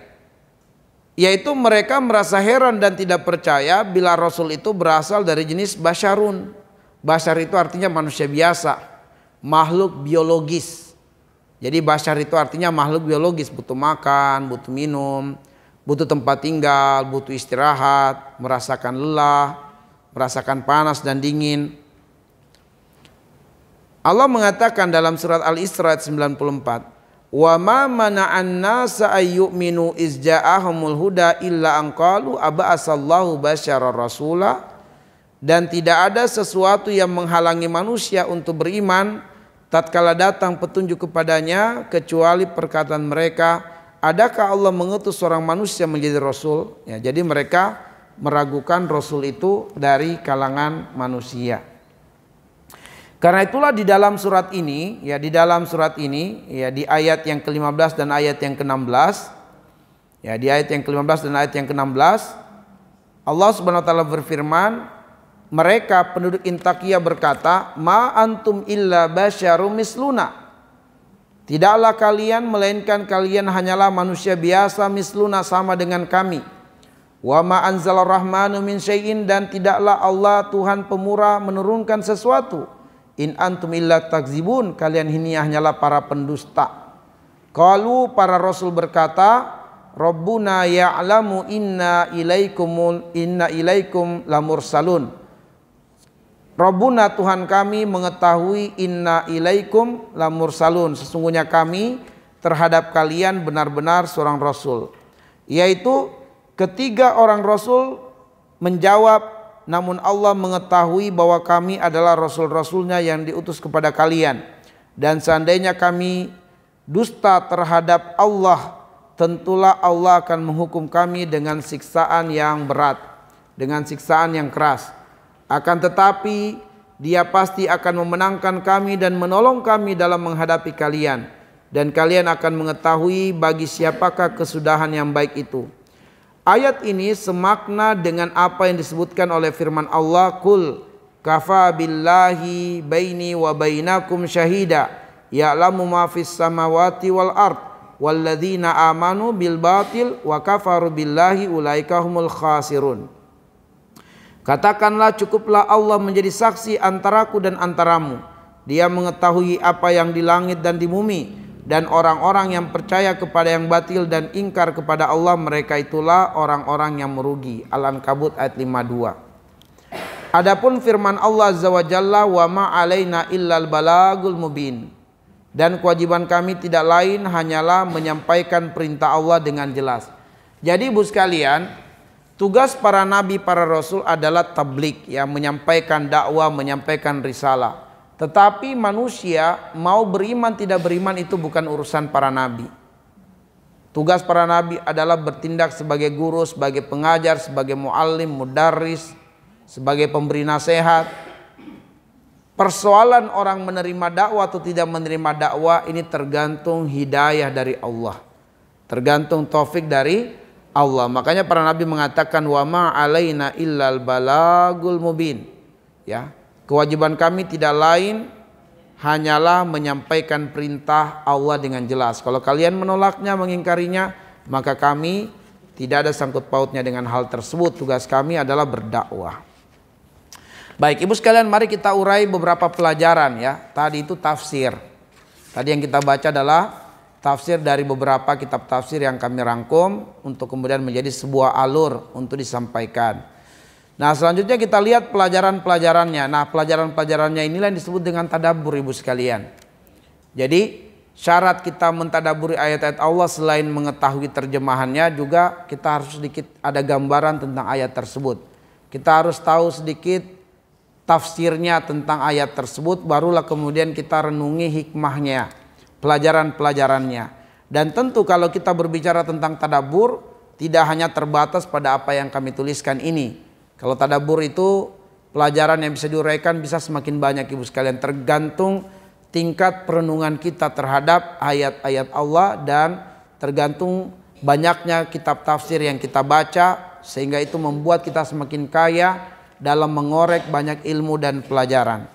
Yaitu mereka merasa heran dan tidak percaya bila Rasul itu berasal dari jenis basyarun. Basyar itu artinya manusia biasa, makhluk biologis. Jadi basyar itu artinya makhluk biologis, butuh makan, butuh minum, butuh tempat tinggal, butuh istirahat, merasakan lelah, merasakan panas dan dingin. Allah mengatakan dalam surat Al-Isra 94, wa ma mana'an nasa ayyuminu iz ja'ahumul huda illa an qalu aba'asallahu basyarar rasula, dan tidak ada sesuatu yang menghalangi manusia untuk beriman tatkala datang petunjuk kepadanya kecuali perkataan mereka, adakah Allah mengutus seorang manusia menjadi rasul? Ya, jadi mereka meragukan rasul itu dari kalangan manusia. Karena itulah di dalam surat ini ya di ayat yang ke-15 dan ayat yang ke-16 ya di ayat yang ke-15 dan ayat yang ke-16 Allah Subhanahu wa taala berfirman, mereka penduduk Intakiyah berkata, ma antum illa basyarum misluna, tidaklah kalian melainkan kalian hanyalah manusia biasa misluna sama dengan kami. Wa ma anzalar rahmanu min syai'in, dan tidaklah Allah Tuhan pemurah menurunkan sesuatu. In antum illa takzibun, kalian ini hanyalah para pendusta. Qalu, para rasul berkata, Rabbuna ya'lamu inna ilaikum lamursalun. Rabbuna, Tuhan kami mengetahui, inna ilaikum lamursalun, sesungguhnya kami terhadap kalian benar-benar seorang rasul. Yaitu ketiga orang rasul menjawab, namun Allah mengetahui bahwa kami adalah rasul-rasulnya yang diutus kepada kalian, dan seandainya kami dusta terhadap Allah, tentulah Allah akan menghukum kami dengan siksaan yang berat, dengan siksaan yang keras. Akan tetapi Dia pasti akan memenangkan kami dan menolong kami dalam menghadapi kalian, dan kalian akan mengetahui bagi siapakah kesudahan yang baik itu. Ayat ini semakna dengan apa yang disebutkan oleh firman Allah, Qul kafa billahi baini wa bainakum syahida ya'lamu ma fis samawati wal ard walladzina amanu bil batil wa kafaru billahi ulaika humul khasirun. Katakanlah, cukuplah Allah menjadi saksi antaraku dan antaramu. Dia mengetahui apa yang di langit dan di bumi, dan orang-orang yang percaya kepada yang batil dan ingkar kepada Allah, mereka itulah orang-orang yang merugi. Al-Ankabut ayat 52. Adapun firman Allah Azza wa Jalla, wa ma alaina illal balagul mubin, dan kewajiban kami tidak lain hanyalah menyampaikan perintah Allah dengan jelas. Jadi ibu sekalian, tugas para nabi, para rasul adalah tabligh, yang menyampaikan dakwah, menyampaikan risalah. Tetapi manusia mau beriman tidak beriman itu bukan urusan para nabi. Tugas para nabi adalah bertindak sebagai guru, sebagai pengajar, sebagai muallim, mudarris, sebagai pemberi nasihat. Persoalan orang menerima dakwah atau tidak menerima dakwah ini tergantung hidayah dari Allah, tergantung taufik dari Allah. Makanya para nabi mengatakan, wa ma alaina illal balagul mubin. Ya, kewajiban kami tidak lain hanyalah menyampaikan perintah Allah dengan jelas. Kalau kalian menolaknya, mengingkarinya, maka kami tidak ada sangkut pautnya dengan hal tersebut. Tugas kami adalah berdakwah. Baik, ibu sekalian, mari kita urai beberapa pelajaran ya. Tadi itu tafsir. Tadi yang kita baca adalah tafsir dari beberapa kitab tafsir yang kami rangkum untuk kemudian menjadi sebuah alur untuk disampaikan. Nah, selanjutnya kita lihat pelajaran-pelajarannya. Nah, pelajaran-pelajarannya inilah yang disebut dengan tadabbur, ibu sekalian. Jadi syarat kita mentadaburi ayat-ayat Allah selain mengetahui terjemahannya, juga kita harus sedikit ada gambaran tentang ayat tersebut. Kita harus tahu sedikit tafsirnya tentang ayat tersebut, barulah kemudian kita renungi hikmahnya, pelajaran-pelajarannya. Dan tentu kalau kita berbicara tentang tadabbur, tidak hanya terbatas pada apa yang kami tuliskan ini. Kalau tadabbur itu pelajaran yang bisa diuraikan bisa semakin banyak, ibu sekalian, tergantung tingkat perenungan kita terhadap ayat-ayat Allah dan tergantung banyaknya kitab tafsir yang kita baca, sehingga itu membuat kita semakin kaya dalam mengorek banyak ilmu dan pelajaran.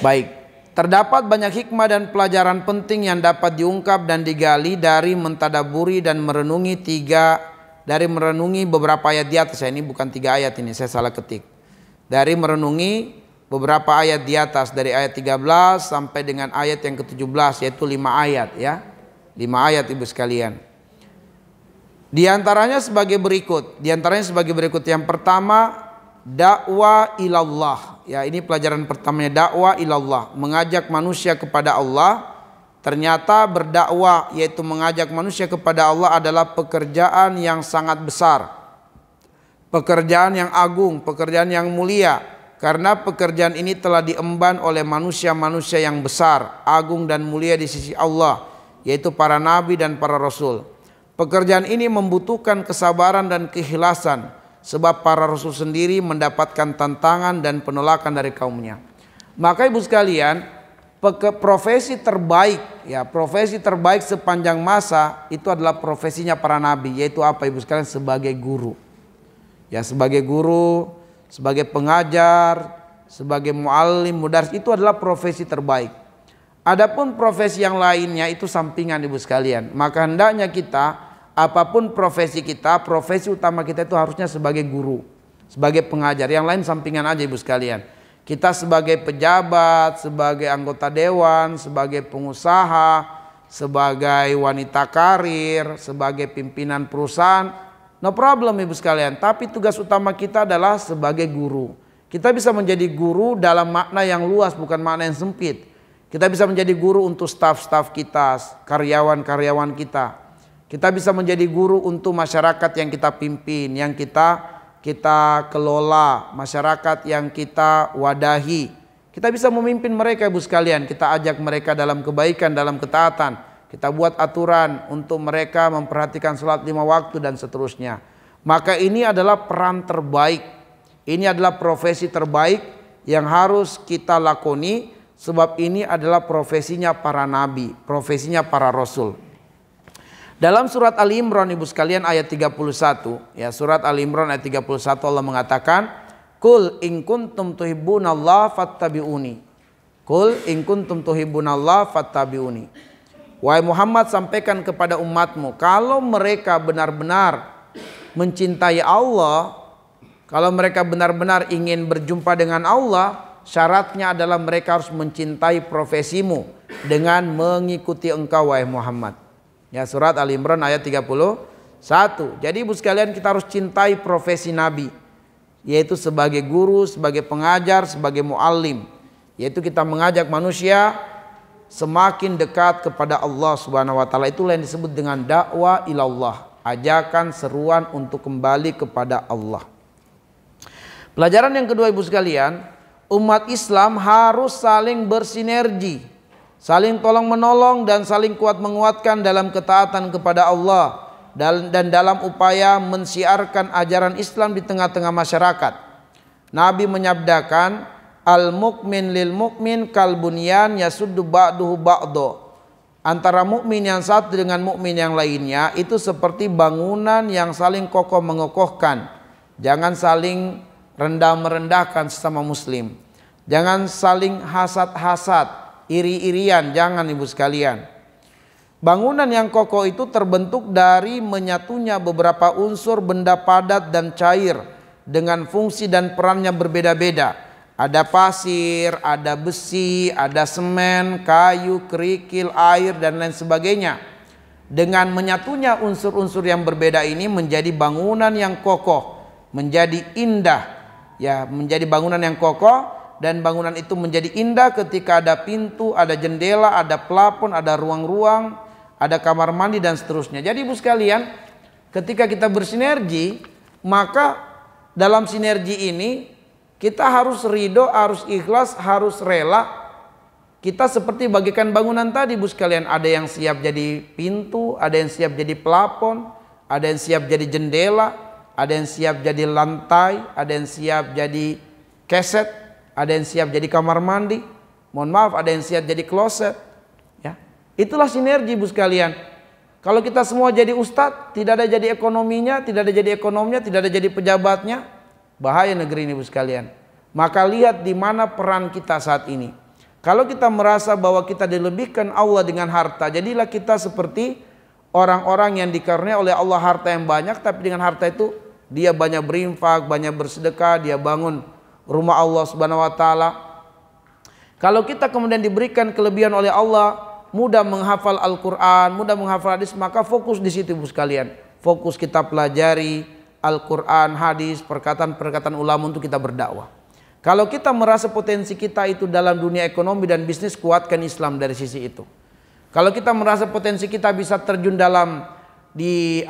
Baik, terdapat banyak hikmah dan pelajaran penting yang dapat diungkap dan digali dari mentadaburi dan merenungi beberapa ayat di atas. Ini bukan 3 ayat ini, saya salah ketik. Dari merenungi beberapa ayat di atas, dari ayat 13 sampai dengan ayat yang ke-17, yaitu 5 ayat ya. 5 ayat, ibu sekalian. Di antaranya sebagai berikut. Yang pertama, dakwah ilallah. Ya, ini pelajaran pertamanya, dakwah ilallah, mengajak manusia kepada Allah. Ternyata berdakwah, yaitu mengajak manusia kepada Allah, adalah pekerjaan yang sangat besar, pekerjaan yang agung, pekerjaan yang mulia. Karena pekerjaan ini telah diemban oleh manusia-manusia yang besar, agung dan mulia di sisi Allah, yaitu para nabi dan para rasul. Pekerjaan ini membutuhkan kesabaran dan keikhlasan, sebab para rasul sendiri mendapatkan tantangan dan penolakan dari kaumnya. Maka ibu sekalian, profesi terbaik sepanjang masa itu adalah profesinya para nabi, yaitu apa, ibu sekalian? Sebagai guru. Ya, sebagai guru, sebagai pengajar, sebagai muallim, mudaris, itu adalah profesi terbaik. Adapun profesi yang lainnya itu sampingan, ibu sekalian. Maka hendaknya kita, apapun profesi kita, profesi utama kita itu harusnya sebagai guru, sebagai pengajar. Yang lain sampingan aja, ibu sekalian. Kita sebagai pejabat, sebagai anggota dewan, sebagai pengusaha, sebagai wanita karir, sebagai pimpinan perusahaan, no problem, ibu sekalian. Tapi tugas utama kita adalah sebagai guru. Kita bisa menjadi guru dalam makna yang luas, bukan makna yang sempit. Kita bisa menjadi guru untuk staf-staf kita, karyawan-karyawan kita. Kita bisa menjadi guru untuk masyarakat yang kita pimpin, yang kita kelola, masyarakat yang kita wadahi. Kita bisa memimpin mereka, ibu sekalian. Kita ajak mereka dalam kebaikan, dalam ketaatan. Kita buat aturan untuk mereka memperhatikan sholat 5 waktu dan seterusnya. Maka ini adalah peran terbaik. Ini adalah profesi terbaik yang harus kita lakoni, sebab ini adalah profesinya para nabi, profesinya para rasul. Dalam surat Ali Imran, ibu sekalian, ayat 31, ya, surat Ali Imran ayat 31, Allah mengatakan, "Qul in kuntum tuhibbunallaha fattabi'uni." Qul in kuntum tuhibbunallaha fattabi'uni. Wahai Muhammad, sampaikan kepada umatmu, kalau mereka benar-benar mencintai Allah, kalau mereka benar-benar ingin berjumpa dengan Allah, syaratnya adalah mereka harus mencintai profesimu dengan mengikuti engkau, wahai Muhammad. Ya, surat Ali Imran ayat 31. Jadi ibu sekalian, kita harus cintai profesi Nabi, yaitu sebagai guru, sebagai pengajar, sebagai muallim, yaitu kita mengajak manusia semakin dekat kepada Allah Subhanahu wa taala. Itulah yang disebut dengan dakwah ilallah, ajakan, seruan untuk kembali kepada Allah. Pelajaran yang kedua, ibu sekalian, umat Islam harus saling bersinergi, saling tolong menolong dan saling kuat menguatkan dalam ketaatan kepada Allah dan dalam upaya mensiarkan ajaran Islam di tengah-tengah masyarakat. Nabi menyabdakan, al-mukmin lil mukmin kal bunyan yasuddu ba'duhu ba'do. Antara mukmin yang satu dengan mukmin yang lainnya itu seperti bangunan yang saling kokoh mengokohkan. Jangan saling rendah merendahkan sesama muslim. Jangan saling hasad-hasad, iri-irian, jangan ibu sekalian. Bangunan yang kokoh itu terbentuk dari menyatunya beberapa unsur benda padat dan cair dengan fungsi dan perannya berbeda-beda. Ada pasir, ada besi, ada semen, kayu, kerikil, air, dan lain sebagainya. Dengan menyatunya unsur-unsur yang berbeda ini menjadi bangunan yang kokoh, menjadi indah, ya, menjadi bangunan yang kokoh. Dan bangunan itu menjadi indah ketika ada pintu, ada jendela, ada plafon, ada ruang-ruang, ada kamar mandi dan seterusnya. Jadi ibu sekalian, ketika kita bersinergi, maka dalam sinergi ini kita harus ridho, harus ikhlas, harus rela. Kita seperti bagikan bangunan tadi ibu sekalian. Ada yang siap jadi pintu, ada yang siap jadi plafon, ada yang siap jadi jendela, ada yang siap jadi lantai, ada yang siap jadi keset, ada yang siap jadi kamar mandi. Mohon maaf, ada yang siap jadi kloset. Ya, itulah sinergi ibu sekalian. Kalau kita semua jadi ustadz, tidak ada jadi ekonominya, tidak ada jadi ekonomnya, tidak ada jadi pejabatnya, bahaya negeri ini ibu sekalian. Maka lihat di mana peran kita saat ini. Kalau kita merasa bahwa kita dilebihkan Allah dengan harta, jadilah kita seperti orang-orang yang dikaruniai oleh Allah harta yang banyak, tapi dengan harta itu dia banyak berinfak, banyak bersedekah, dia bangun rumah Allah Subhanahu wa taala. Kalau kita kemudian diberikan kelebihan oleh Allah, mudah menghafal Al-Qur'an, mudah menghafal hadis, maka fokus di situ ibu sekalian. Fokus kita pelajari Al-Qur'an, hadis, perkataan-perkataan ulama untuk kita berdakwah. Kalau kita merasa potensi kita itu dalam dunia ekonomi dan bisnis, kuatkan Islam dari sisi itu. Kalau kita merasa potensi kita bisa terjun dalam di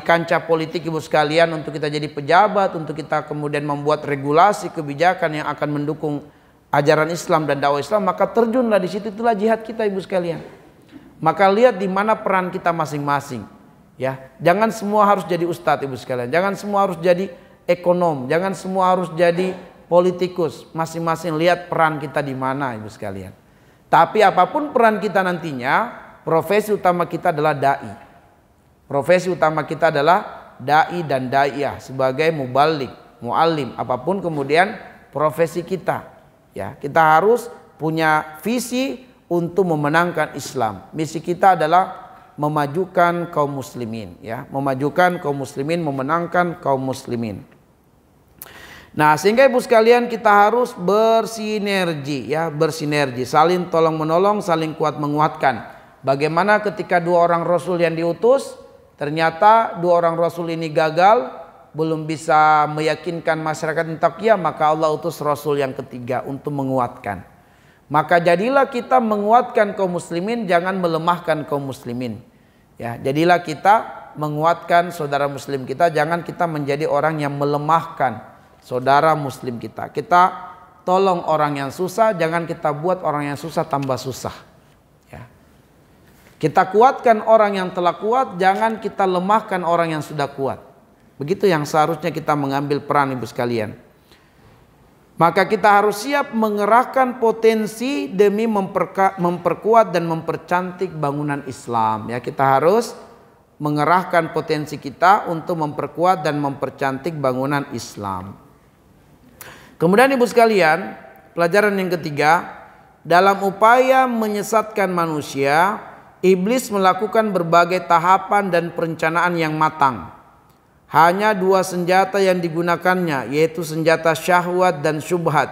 kancah politik ibu sekalian, untuk kita jadi pejabat, untuk kita kemudian membuat regulasi kebijakan yang akan mendukung ajaran Islam dan dakwah Islam, maka terjunlah di situ, itulah jihad kita ibu sekalian. Maka lihat di mana peran kita masing-masing, ya. Jangan semua harus jadi ustadz ibu sekalian, jangan semua harus jadi ekonom, jangan semua harus jadi politikus. Masing-masing lihat peran kita di mana ibu sekalian. Tapi apapun peran kita nantinya, profesi utama kita adalah dai. Profesi utama kita adalah dai dan daiyah, sebagai muballigh, muallim, apapun kemudian profesi kita. Ya, kita harus punya visi untuk memenangkan Islam. Misi kita adalah memajukan kaum muslimin, ya, memajukan kaum muslimin, memenangkan kaum muslimin. Nah, sehingga ibu sekalian kita harus bersinergi, ya, bersinergi, saling tolong menolong, saling kuat menguatkan. Bagaimana ketika dua orang rasul yang diutus, ternyata dua orang rasul ini gagal, belum bisa meyakinkan masyarakat tentang taqiyah, maka Allah utus rasul yang ketiga untuk menguatkan. Maka jadilah kita menguatkan kaum muslimin, jangan melemahkan kaum muslimin. Ya, jadilah kita menguatkan saudara muslim kita, jangan kita menjadi orang yang melemahkan saudara muslim kita. Kita tolong orang yang susah, jangan kita buat orang yang susah tambah susah. Ya. Kita kuatkan orang yang telah kuat, jangan kita lemahkan orang yang sudah kuat. Begitu yang seharusnya kita mengambil peran ibu sekalian. Maka kita harus siap mengerahkan potensi demi memperkuat dan mempercantik bangunan Islam. Ya, kita harus mengerahkan potensi kita untuk memperkuat dan mempercantik bangunan Islam. Kemudian ibu sekalian, pelajaran yang ketiga, dalam upaya menyesatkan manusia, iblis melakukan berbagai tahapan dan perencanaan yang matang. Hanya dua senjata yang digunakannya, yaitu senjata syahwat dan syubhat.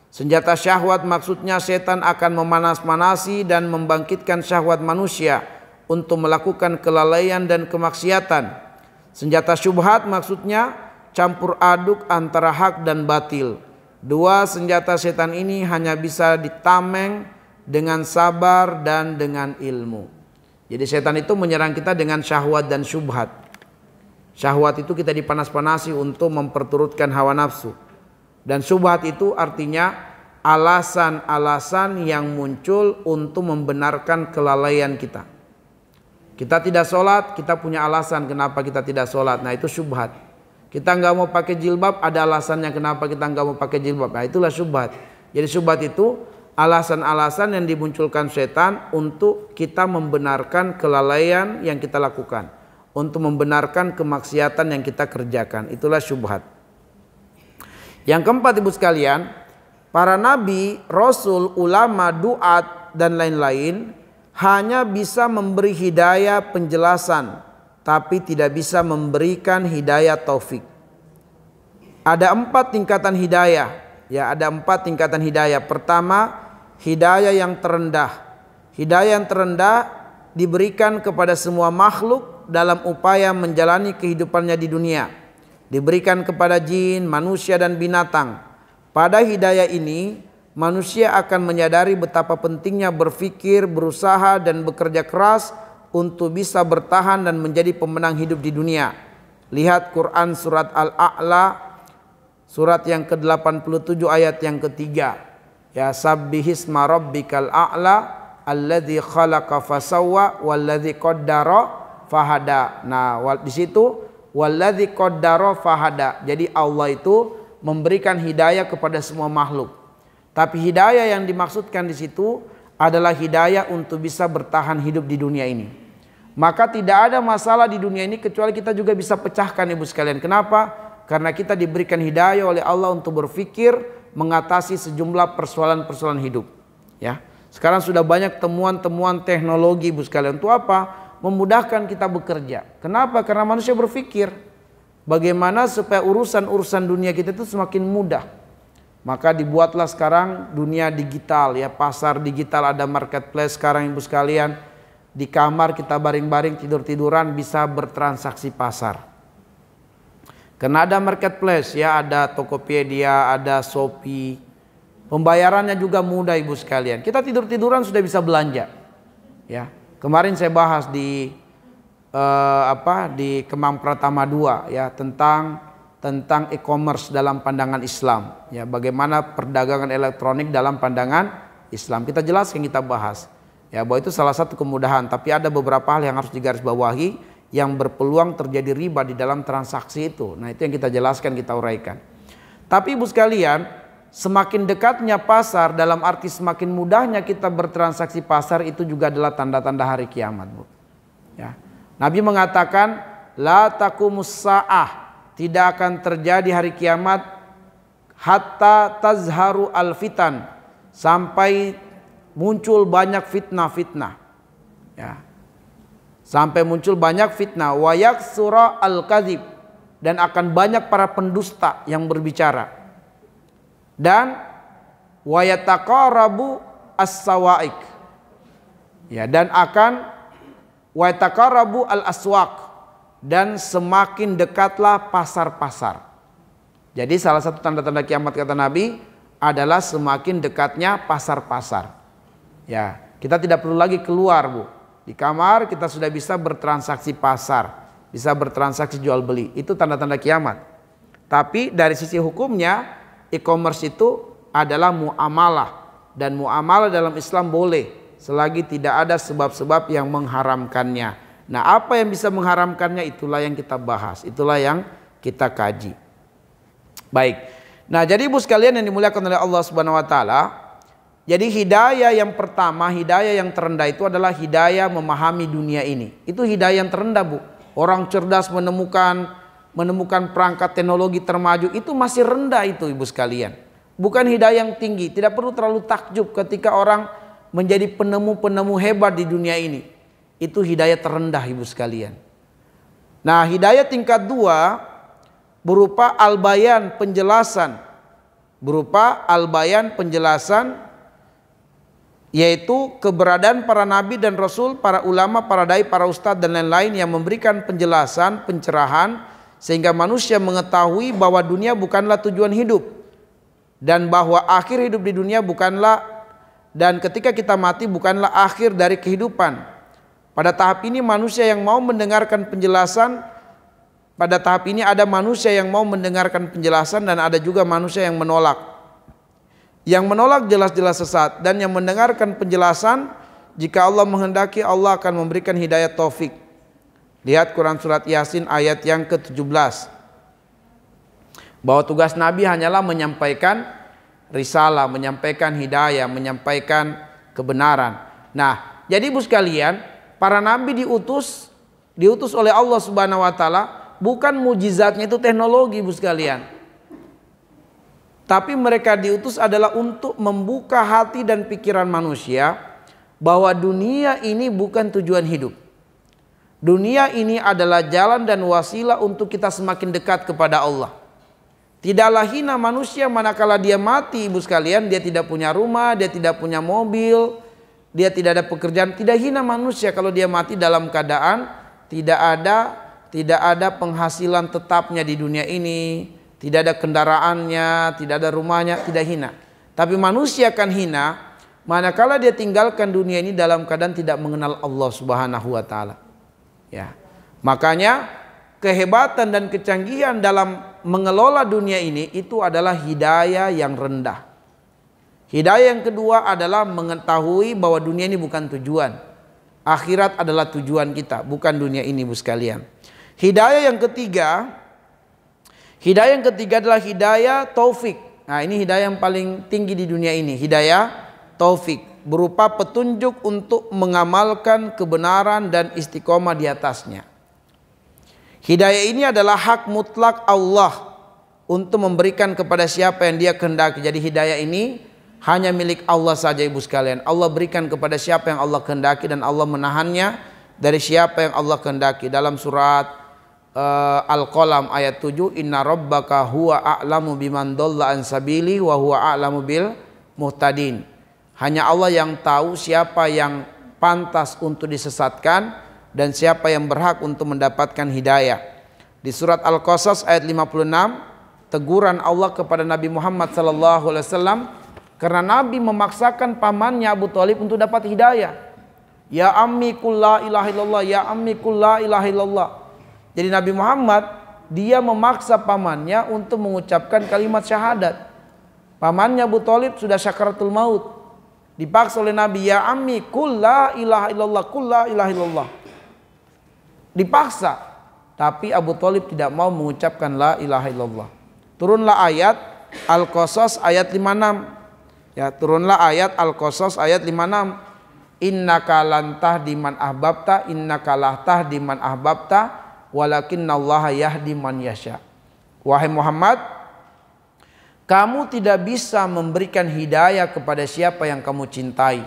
Senjata syahwat maksudnya setan akan memanas-manasi dan membangkitkan syahwat manusia untuk melakukan kelalaian dan kemaksiatan. Senjata syubhat maksudnya campur aduk antara hak dan batil. Dua senjata setan ini hanya bisa ditameng dengan sabar dan dengan ilmu. Jadi setan itu menyerang kita dengan syahwat dan syubhat. Syahwat itu kita dipanas-panasi untuk memperturutkan hawa nafsu. Dan syubhat itu artinya alasan-alasan yang muncul untuk membenarkan kelalaian kita. Kita tidak sholat, kita punya alasan kenapa kita tidak sholat. Nah, itu syubhat. Kita nggak mau pakai jilbab, ada alasannya kenapa kita nggak mau pakai jilbab. Nah, itulah syubhat. Jadi syubhat itu alasan-alasan yang dimunculkan setan untuk kita membenarkan kelalaian yang kita lakukan, untuk membenarkan kemaksiatan yang kita kerjakan. Itulah syubhat. Yang keempat ibu sekalian, para nabi, rasul, ulama, duat dan lain-lain hanya bisa memberi hidayah penjelasan, tapi tidak bisa memberikan hidayah taufik. Ada 4 tingkatan hidayah. Ya, ada 4 tingkatan hidayah. Pertama, hidayah yang terendah. Hidayah yang terendah diberikan kepada semua makhluk dalam upaya menjalani kehidupannya di dunia. Diberikan kepada jin, manusia dan binatang. Pada hidayah ini, manusia akan menyadari betapa pentingnya berpikir, berusaha dan bekerja keras untuk bisa bertahan dan menjadi pemenang hidup di dunia. Lihat Quran surat Al-A'la, surat yang ke-87 ayat yang ketiga. Ya sabbihisma rabbikal a'la alladzi khalaqa fasawwa walladzi qaddara fahada. Nah, di situ walladzi qaddara fahada. Jadi Allah itu memberikan hidayah kepada semua makhluk. Tapi hidayah yang dimaksudkan di situ adalah hidayah untuk bisa bertahan hidup di dunia ini. Maka tidak ada masalah di dunia ini kecuali kita juga bisa pecahkan, ibu sekalian. Kenapa? Karena kita diberikan hidayah oleh Allah untuk berpikir mengatasi sejumlah persoalan-persoalan hidup. Ya, sekarang sudah banyak temuan-temuan teknologi, ibu sekalian. Untuk apa? Memudahkan kita bekerja. Kenapa? Karena manusia berpikir bagaimana supaya urusan-urusan dunia kita itu semakin mudah. Maka dibuatlah sekarang dunia digital, ya, pasar digital, ada marketplace sekarang, ibu sekalian. Di kamar kita baring-baring tidur-tiduran bisa bertransaksi pasar. Karena ada marketplace, ya, ada Tokopedia, ada Shopee. Pembayarannya juga mudah, ibu sekalian. Kita tidur-tiduran sudah bisa belanja. Ya. Kemarin saya bahas di Kemang Pratama 2, ya, tentang e-commerce dalam pandangan Islam, ya, bagaimana perdagangan elektronik dalam pandangan Islam. Kita jelaskan, kita bahas, ya, bahwa itu salah satu kemudahan, tapi ada beberapa hal yang harus digarisbawahi yang berpeluang terjadi riba di dalam transaksi itu. Nah, itu yang kita jelaskan, kita uraikan. Tapi ibu sekalian, semakin dekatnya pasar, dalam arti semakin mudahnya kita bertransaksi pasar, itu juga adalah tanda-tanda hari kiamat, Bu. Ya. Nabi mengatakan, la taqumus sa'ah, tidak akan terjadi hari kiamat hatta tazharu al-fitan, sampai muncul banyak fitnah-fitnah. Ya. Sampai muncul banyak fitnah, wa yaksura al-kadzib, dan akan banyak para pendusta yang berbicara. Dan wa yataqarabu as-sawaik, ya, dan akan wa yataqarabu al-aswaq, dan semakin dekatlah pasar-pasar. Jadi salah satu tanda-tanda kiamat kata Nabi adalah semakin dekatnya pasar-pasar. Ya, kita tidak perlu lagi keluar, Bu. Di kamar kita sudah bisa bertransaksi pasar, bisa bertransaksi jual beli. Itu tanda-tanda kiamat. Tapi dari sisi hukumnya, e-commerce itu adalah muamalah, dan muamalah dalam Islam boleh selagi tidak ada sebab-sebab yang mengharamkannya. Nah, apa yang bisa mengharamkannya, itulah yang kita bahas, itulah yang kita kaji. Baik. Nah, jadi ibu sekalian yang dimuliakan oleh Allah Subhanahu wa taala, jadi hidayah yang pertama, hidayah yang terendah itu adalah hidayah memahami dunia ini. Itu hidayah yang terendah, Bu. Orang cerdas menemukan perangkat teknologi termaju, itu masih rendah itu, ibu sekalian. Bukan hidayah yang tinggi. Tidak perlu terlalu takjub ketika orang menjadi penemu-penemu hebat di dunia ini. Itu hidayah terendah, ibu sekalian. Nah, hidayah tingkat 2 berupa al-bayan, penjelasan. Berupa al-bayan, penjelasan, yaitu keberadaan para nabi dan rasul, para ulama, para dai, para ustadz dan lain-lain yang memberikan penjelasan, pencerahan, sehingga manusia mengetahui bahwa dunia bukanlah tujuan hidup, dan bahwa akhir hidup di dunia bukanlah, dan ketika kita mati bukanlah akhir dari kehidupan. Pada tahap ini manusia yang mau mendengarkan penjelasan, pada tahap ini ada manusia yang mau mendengarkan penjelasan dan ada juga manusia yang menolak. Yang menolak jelas-jelas sesat, dan yang mendengarkan penjelasan, jika Allah menghendaki, Allah akan memberikan hidayah taufik. Lihat Quran surat Yasin ayat yang ke-17. Bahwa tugas Nabi hanyalah menyampaikan risalah, menyampaikan hidayah, menyampaikan kebenaran. Nah, jadi ibu sekalian, para nabi diutus oleh Allah Subhanahu wa taala, bukan mujizatnya itu teknologi, ibu sekalian. Tapi mereka diutus adalah untuk membuka hati dan pikiran manusia bahwa dunia ini bukan tujuan hidup. Dunia ini adalah jalan dan wasilah untuk kita semakin dekat kepada Allah. Tidaklah hina manusia manakala dia mati, ibu sekalian, dia tidak punya rumah, dia tidak punya mobil, dia tidak ada pekerjaan. Tidak hina manusia kalau dia mati dalam keadaan tidak ada penghasilan tetapnya di dunia ini, tidak ada kendaraannya, tidak ada rumahnya, tidak hina. Tapi manusia akan hina manakala dia tinggalkan dunia ini dalam keadaan tidak mengenal Allah Subhanahu wa taala. Ya. Makanya kehebatan dan kecanggihan dalam mengelola dunia ini itu adalah hidayah yang rendah. Hidayah yang kedua adalah mengetahui bahwa dunia ini bukan tujuan. Akhirat adalah tujuan kita, bukan dunia ini, Bu sekalian. Hidayah yang ketiga adalah hidayah taufik. Nah, ini hidayah yang paling tinggi di dunia ini, hidayah taufik, berupa petunjuk untuk mengamalkan kebenaran dan istiqomah di atasnya. Hidayah ini adalah hak mutlak Allah untuk memberikan kepada siapa yang dia kehendaki. Jadi hidayah ini hanya milik Allah saja, ibu sekalian. Allah berikan kepada siapa yang Allah kehendaki dan Allah menahannya dari siapa yang Allah kehendaki. Dalam surat Al-Qalam ayat 7, Inna rabbaka huwa a'lamu biman dhalla an sabili wa huwa a'lamu bil muhtadin. Hanya Allah yang tahu siapa yang pantas untuk disesatkan dan siapa yang berhak untuk mendapatkan hidayah. Di surat Al-Qasas ayat 56, teguran Allah kepada Nabi Muhammad SAW karena Nabi memaksakan pamannya Abu Thalib untuk dapat hidayah. Ya ammi qul la ilaha illallah, ya ammi qul la ilaha illallah. Jadi Nabi Muhammad dia memaksa pamannya untuk mengucapkan kalimat syahadat. Pamannya Abu Thalib sudah syakaratul maut. Dipaksa oleh Nabi, ya ammi qul la ilaha illallah, qul la ilaha illallah. Dipaksa, tapi Abu Thalib tidak mau mengucapkan la ilaha illallah. Turunlah ayat Al-Qasas ayat 56. Ya, turunlah ayat Al-Qasas ayat 56. Innaka lan tahdi man ahbabta, innaka la tahdi man ahbabta, walakinnallaha yahdi man yasha. Wahai Muhammad, kamu tidak bisa memberikan hidayah kepada siapa yang kamu cintai,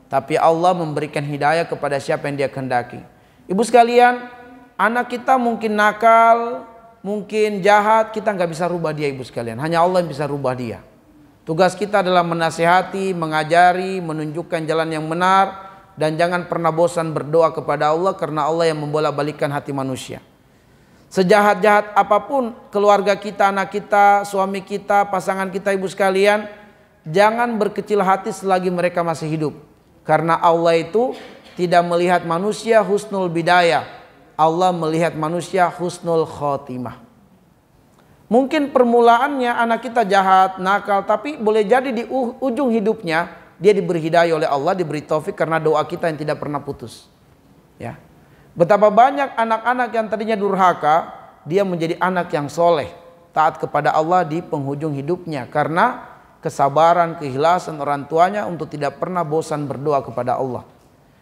tapi Allah memberikan hidayah kepada siapa yang dia kehendaki. Ibu sekalian, anak kita mungkin nakal, mungkin jahat, kita nggak bisa rubah dia, ibu sekalian. Hanya Allah yang bisa rubah dia. Tugas kita adalah menasihati, mengajari, menunjukkan jalan yang benar, dan jangan pernah bosan berdoa kepada Allah karena Allah yang membolak-balikkan hati manusia. Sejahat-jahat apapun keluarga kita, anak kita, suami kita, pasangan kita, ibu sekalian, jangan berkecil hati selagi mereka masih hidup. Karena Allah itu tidak melihat manusia husnul bidayah, Allah melihat manusia husnul khotimah. Mungkin permulaannya anak kita jahat, nakal, tapi boleh jadi di ujung hidupnya dia diberi hidayah oleh Allah, diberi taufik karena doa kita yang tidak pernah putus. Ya. Betapa banyak anak-anak yang tadinya durhaka, dia menjadi anak yang soleh, taat kepada Allah di penghujung hidupnya karena kesabaran, keikhlasan orang tuanya untuk tidak pernah bosan berdoa kepada Allah.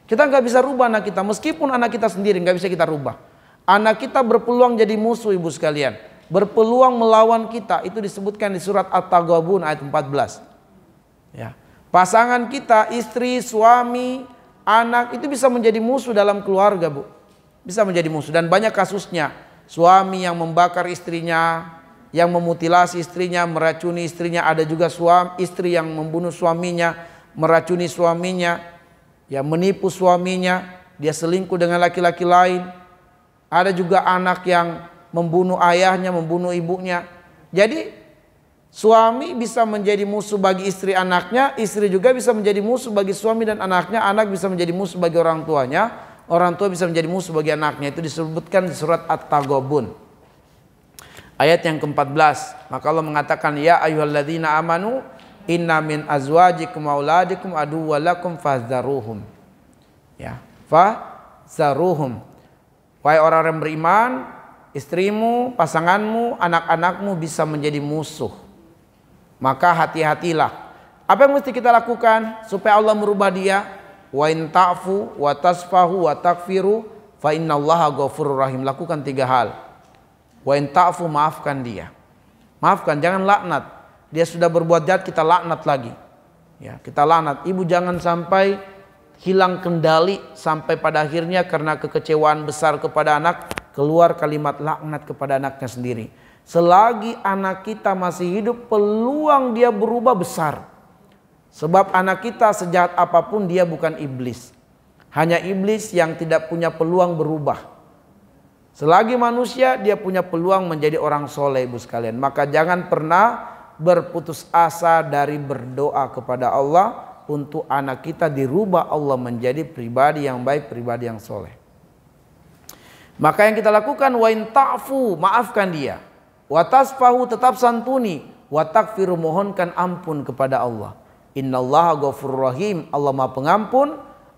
Kita nggak bisa rubah anak kita, meskipun anak kita sendiri nggak bisa kita rubah. Anak kita berpeluang jadi musuh, ibu sekalian, berpeluang melawan kita. Itu disebutkan di surat At-Taghabun ayat 14. Ya. Pasangan kita, istri, suami, anak itu bisa menjadi musuh dalam keluarga, bu. Bisa menjadi musuh dan banyak kasusnya. Suami yang membakar istrinya, yang memutilasi istrinya, meracuni istrinya. Ada juga istri yang membunuh suaminya, meracuni suaminya, ya menipu suaminya, dia selingkuh dengan laki-laki lain. Ada juga anak yang membunuh ayahnya, membunuh ibunya. Jadi suami bisa menjadi musuh bagi istri anaknya, istri juga bisa menjadi musuh bagi suami dan anaknya, anak bisa menjadi musuh bagi orang tuanya, orang tua bisa menjadi musuh bagi anaknya. Itu disebutkan di surat At-Taghabun ayat yang ke-14. Maka Allah mengatakan, ya ayyuhalladzina amanu inna min azwajikum wa auladikum aduwwalakum fahzaruhum. Ya, fahzaruhum. Wahai orang-orang beriman, istrimu, pasanganmu, anak-anakmu bisa menjadi musuh. Maka hati-hatilah. Apa yang mesti kita lakukan supaya Allah merubah dia? Wa in ta'fu wa tasfahu wa takfiru fa innallaha ghafurur rahim. Lakukan 3 hal. Wa in ta'fu, maafkan dia. Maafkan, jangan laknat. dia sudah berbuat jahat kita laknat lagi. Ya, kita laknat. Ibu jangan sampai hilang kendali sampai pada akhirnya karena kekecewaan besar kepada anak keluar kalimat laknat kepada anaknya sendiri. Selagi anak kita masih hidup, peluang dia berubah besar. Sebab anak kita sejahat apapun dia bukan iblis. Hanya iblis yang tidak punya peluang berubah. Selagi manusia dia punya peluang menjadi orang soleh, ibu sekalian. Maka jangan pernah berputus asa dari berdoa kepada Allah untuk anak kita dirubah Allah menjadi pribadi yang baik, pribadi yang soleh. Maka yang kita lakukan, wa in ta'fu, maafkan dia. Wa tasfahu, tetap santuni. Wa takfiru, mohonkan ampun kepada Allah. Innallaha ghafurur rahim, Allah Maha Pengampun.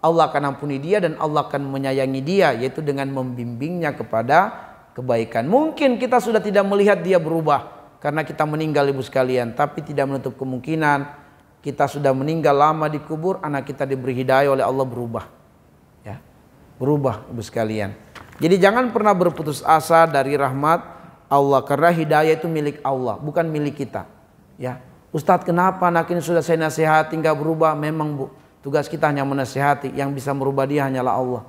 Allah akan ampuni dia dan Allah akan menyayangi dia, yaitu dengan membimbingnya kepada kebaikan. Mungkin kita sudah tidak melihat dia berubah karena kita meninggal, ibu sekalian, tapi tidak menutup kemungkinan kita sudah meninggal lama di kubur, anak kita diberi hidayah oleh Allah berubah. Ya, berubah, ibu sekalian. Jadi jangan pernah berputus asa dari rahmat Allah, karena hidayah itu milik Allah, bukan milik kita. Ya, Ustadz, kenapa anak ini sudah saya nasihati nggak berubah? Memang, Bu, tugas kita hanya menasihati, yang bisa merubah dia hanyalah Allah.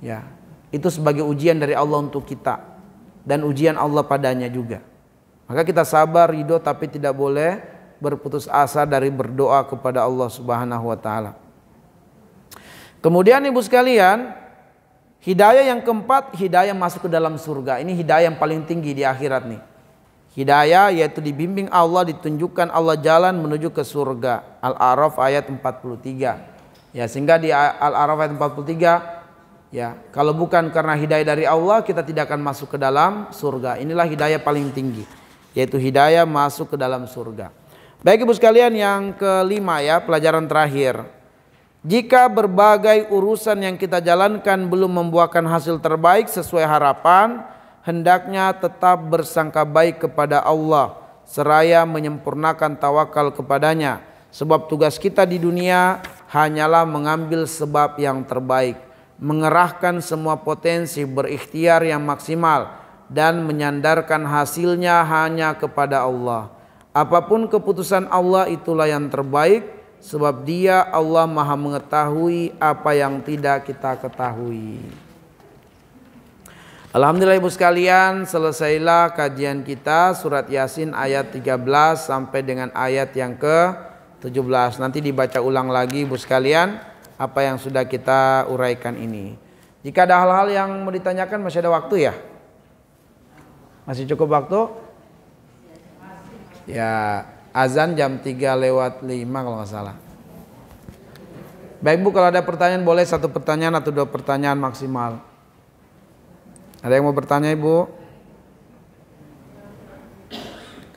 Ya, itu sebagai ujian dari Allah untuk kita dan ujian Allah padanya juga. Maka kita sabar, ridho, tapi tidak boleh berputus asa dari berdoa kepada Allah Subhanahu wa taala. Kemudian ibu sekalian, hidayah yang keempat, hidayah masuk ke dalam surga. Ini hidayah yang paling tinggi di akhirat nih. Hidayah yaitu dibimbing Allah, ditunjukkan Allah jalan menuju ke surga. Al-A'raf ayat 43. Ya, sehingga di Al-A'raf ayat 43, ya, kalau bukan karena hidayah dari Allah, kita tidak akan masuk ke dalam surga. Inilah hidayah paling tinggi, yaitu hidayah masuk ke dalam surga. Baik ibu sekalian, yang kelima ya, pelajaran terakhir. Jika berbagai urusan yang kita jalankan belum membuahkan hasil terbaik sesuai harapan, hendaknya tetap bersangka baik kepada Allah seraya menyempurnakan tawakal kepadanya. Sebab tugas kita di dunia hanyalah mengambil sebab yang terbaik, mengerahkan semua potensi, berikhtiar yang maksimal, dan menyandarkan hasilnya hanya kepada Allah. Apapun keputusan Allah itulah yang terbaik, sebab Dia Allah Maha mengetahui apa yang tidak kita ketahui. Alhamdulillah ibu sekalian, selesailah kajian kita surat Yasin ayat 13 sampai dengan ayat yang ke-17. Nanti dibaca ulang lagi ibu sekalian apa yang sudah kita uraikan ini. Jika ada hal-hal yang mau ditanyakan, masih ada waktu ya? Masih cukup waktu? Ya, azan jam 3:05 kalau nggak salah. Baik Bu, kalau ada pertanyaan boleh satu pertanyaan atau dua pertanyaan maksimal. Ada yang mau bertanya Ibu?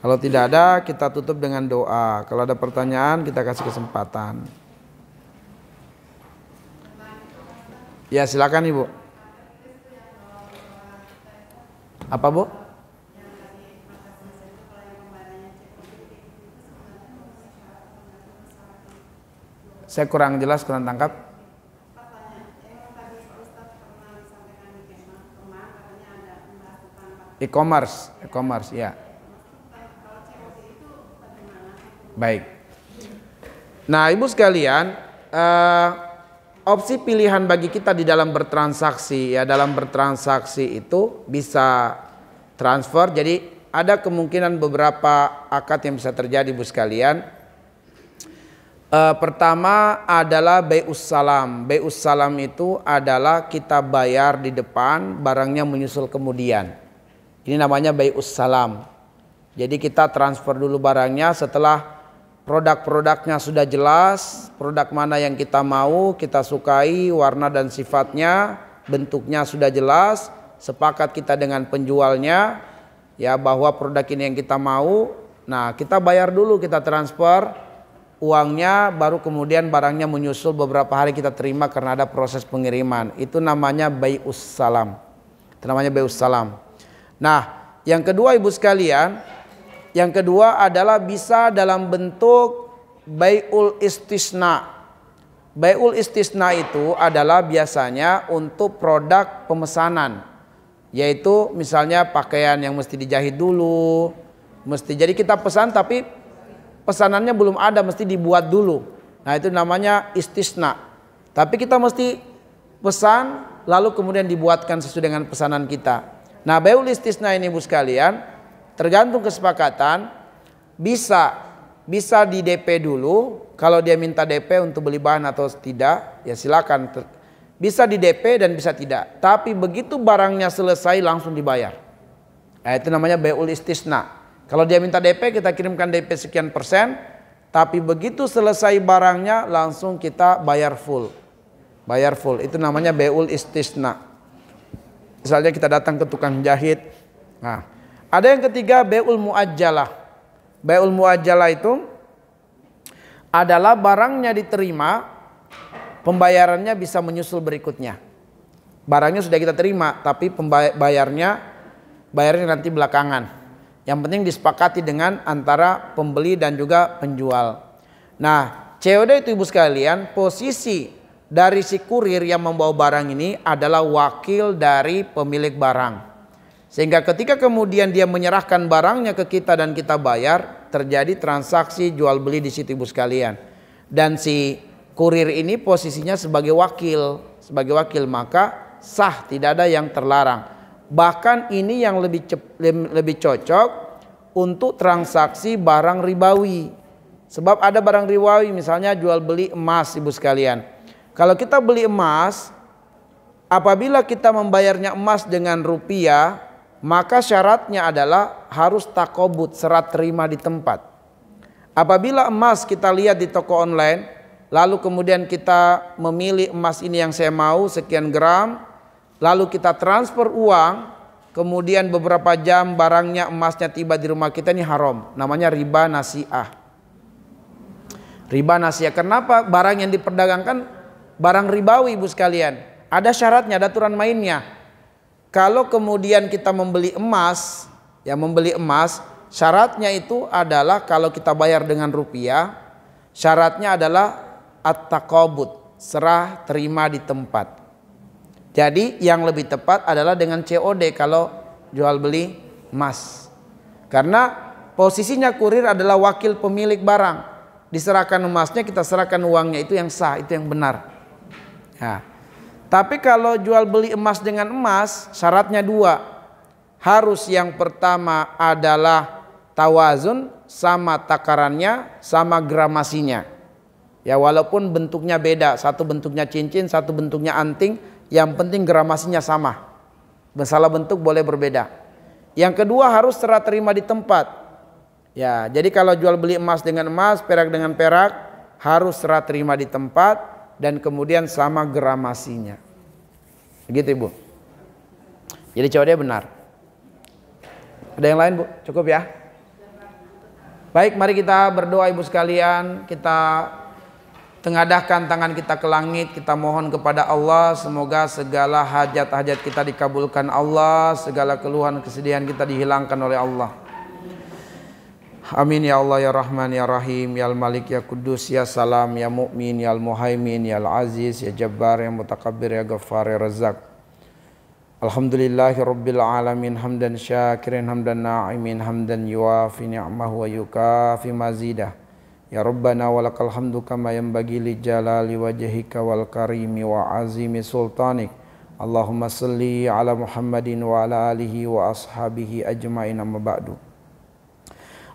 Kalau tidak ada, kita tutup dengan doa. Kalau ada pertanyaan, kita kasih kesempatan. Ya, silakan Ibu. Apa Bu? Saya kurang jelas, kurang tangkap. E-commerce ya. Baik. Nah, ibu sekalian, opsi pilihan bagi kita di dalam bertransaksi ya, dalam bertransaksi itu bisa transfer. Jadi ada kemungkinan beberapa akad yang bisa terjadi ibu sekalian. Pertama adalah bai'us salam. Bai'us salam itu adalah kita bayar di depan, barangnya menyusul kemudian. Ini namanya bai'us salam. Jadi kita transfer dulu barangnya, setelah produk-produknya sudah jelas, produk mana yang kita mau, kita sukai, warna dan sifatnya, bentuknya sudah jelas, sepakat kita dengan penjualnya ya bahwa produk ini yang kita mau. Nah, kita bayar dulu, kita transfer uangnya, baru kemudian barangnya menyusul beberapa hari kita terima karena ada proses pengiriman. Itu namanya bai'us salam. Itu namanya bai'us salam. Nah, yang kedua ibu sekalian, yang kedua adalah bisa dalam bentuk bai'ul istisna. Bai'ul istisna itu adalah biasanya untuk produk pemesanan, yaitu misalnya pakaian yang mesti dijahit dulu, jadi kita pesan tapi pesanannya belum ada, mesti dibuat dulu. Nah itu namanya istisna. Tapi kita mesti pesan lalu kemudian dibuatkan sesuai dengan pesanan kita. Nah bai'ul istisna ini Bu sekalian, tergantung kesepakatan, bisa di DP dulu. Kalau dia minta DP untuk beli bahan atau tidak, ya silakan. Bisa di DP dan bisa tidak. Tapi begitu barangnya selesai langsung dibayar. Nah, itu namanya bai'ul istisna. Kalau dia minta DP, kita kirimkan DP sekian persen. Tapi begitu selesai barangnya langsung kita bayar full. Bayar full. Itu namanya bai'ul istisna. Misalnya kita datang ke tukang jahit. Nah, ada yang ketiga bai'ul muajjalah. Bai'ul muajjalah itu adalah barangnya diterima, pembayarannya bisa menyusul berikutnya. Barangnya sudah kita terima, tapi bayarnya nanti belakangan. Yang penting disepakati dengan antara pembeli dan juga penjual. Nah, COD itu Ibu sekalian, posisi dari si kurir yang membawa barang ini adalah wakil dari pemilik barang. Sehingga ketika kemudian dia menyerahkan barangnya ke kita dan kita bayar, terjadi transaksi jual beli di situ Ibu sekalian. Dan si kurir ini posisinya sebagai wakil, maka sah, tidak ada yang terlarang. Bahkan ini yang lebih cocok untuk transaksi barang ribawi. Sebab ada barang ribawi, misalnya jual beli emas Ibu sekalian. Kalau kita beli emas, apabila kita membayarnya emas dengan rupiah, maka syaratnya adalah harus takobut, serah terima di tempat. Apabila emas kita lihat di toko online, lalu kemudian kita memilih emas ini yang saya mau sekian gram, lalu kita transfer uang, kemudian beberapa jam barangnya emasnya tiba di rumah kita, ini haram. Namanya riba nasi'ah. Riba nasi'ah. Kenapa? Barang yang diperdagangkan barang ribawi Ibu sekalian. Ada syaratnya, ada aturan mainnya. Kalau kemudian kita membeli emas, syaratnya itu adalah kalau kita bayar dengan rupiah, syaratnya adalah at-taqabud, serah terima di tempat. Jadi yang lebih tepat adalah dengan COD kalau jual beli emas. Karena posisinya kurir adalah wakil pemilik barang. Diserahkan emasnya, kita serahkan uangnya, itu yang sah, itu yang benar. Nah, tapi kalau jual beli emas dengan emas, syaratnya dua. Harus yang pertama adalah tawazun, sama takarannya, sama gramasinya. Ya walaupun bentuknya beda, satu bentuknya cincin, satu bentuknya anting, yang penting gramasinya sama. Masalah bentuk boleh berbeda. Yang kedua harus serah terima di tempat. Ya, jadi kalau jual beli emas dengan emas, perak dengan perak, harus serah terima di tempat. Dan kemudian sama gramasinya. Begitu Ibu. Jadi COD benar. Ada yang lain Bu? Cukup ya? Baik, mari kita berdoa Ibu sekalian. Kita tengadahkan tangan kita ke langit. Kita mohon kepada Allah. Semoga segala hajat-hajat kita dikabulkan Allah. Segala keluhan kesedihan kita dihilangkan oleh Allah. Amin ya Allah ya Rahman ya Rahim ya Al-Malik ya Kudus ya Salam ya Mu'min ya Al-Muhaimin ya Al-Aziz ya Jabbar ya Mutakabbir ya Ghaffar ya Razzaq. Alhamdulillahi Rabbil Alamin hamdan syakirin hamdan na'imin hamdan yuafi ni'mahu wa yukafi mazidah. Ya Rabbana walakal hamdu kama yanbaghi li jalali wajhika wal karimi wa azimi sultanik. Allahumma salli ala Muhammadin wa ala alihi wa ashabihi ajma'in amma ba'du.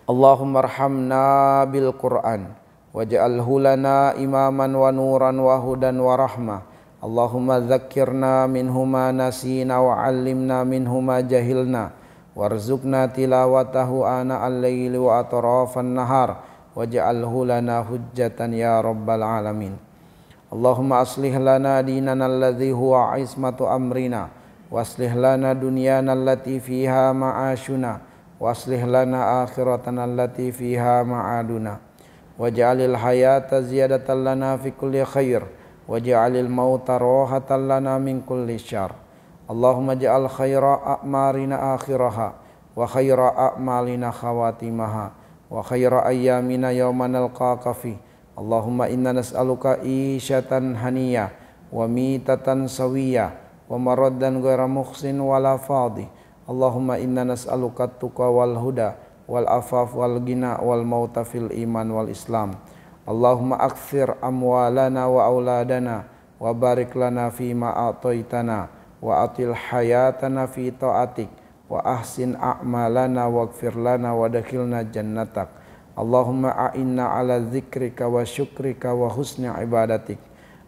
Allahumma arhamna bil Qur'an waj'alhu lana imaman wa nuran wa hudan wa rahmah. Allahumma dzakkirna minhu ma nasina wa 'allimna minhu ma jahilna warzuqna tilawatahu ana al-laili wa atrafan nahar waj'alhu lana hujjatan ya rabbal alamin. Allahumma aslih lana dinana alladhi huwa ismatu amrina waslih lana dunyana allati fiha ma'ashuna waslih lana akhiratana allati fiha ma'aduna waj'alil hayata ziyadatan lana fi kulli khair waj'alil mauta rohatan lana min kulli syarr. Allahumma ja'al khaira a'marina akhiraha wa khaira a'malina khawatimaha wa khaira ayyamina yawma nalqaka fi. Allahumma inna nas'aluka isyatan haniyah wa mitatan sawiyah wa maraddan ghaira mukhsin wala fadhi. Allahumma inna nas'aluka tuqa wal huda wal afaf wal ghina wal mauta fil iman wal Islam. Allahumma akthir amwalana wa auladana wa barik lana fima a'taitana wa atil hayatana fi ta'atik wa ahsin a'malana waghfir lana wa dakhilna jannatak. Allahumma a'inna ala dzikrika wa syukrika wa husni ibadatik.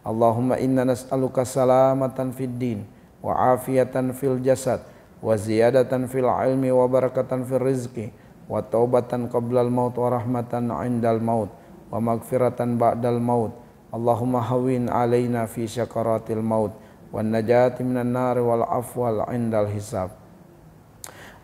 Allahumma inna nas'aluka salamatan fid din wa afiyatan fil jasad wa ziyadatan fil ilmi wa barakatan fil rizqi wa taubatan qablal maut wa rahmatan indal maut wa maghfiratan ba'dal maut. Allahumma hawin alaina fi syakaratil maut wan najati minan nar wal afwal indal hisab.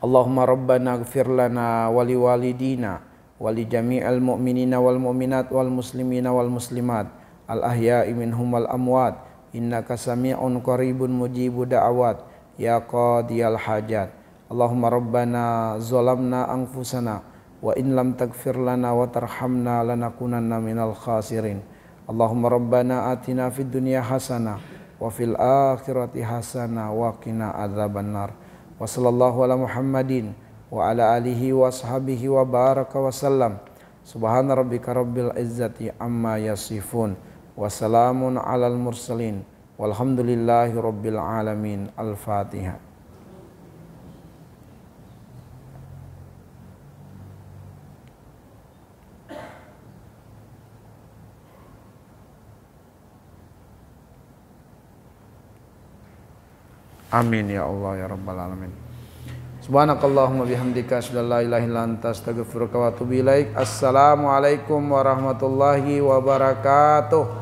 Allahumma rabbana ighfir lana wa liwalidina wa li jami'il mu'minina wal mu'minat wal muslimina wal muslimat al ahya'i minhum wal amwat innaka sami'un qaribun mujibu da'awat ya qadiyal hajat. Allahumma rabbana zalamna anfusana wa in lam taghfir lana wa tarhamna lanakunanna minal khasirin. Allahumma rabbana atina fid dunya hasanah wa fil akhirati hasanah wa qina adzabannar. Wa sallallahu ala Muhammadin wa ala alihi wa ashabihi wa baraka wa sallam. Subhana rabbika rabbil izzati amma yasifun wa salamun alal mursalin walhamdulillahi rabbil alamin. Al-Fatihah. Amin ya Allah ya rabbal alamin. Subhanakallahumma bihamdika asyhadu an la ilaha illa anta astaghfiruka wa atubu ilaik. Assalamualaikum warahmatullahi wabarakatuh.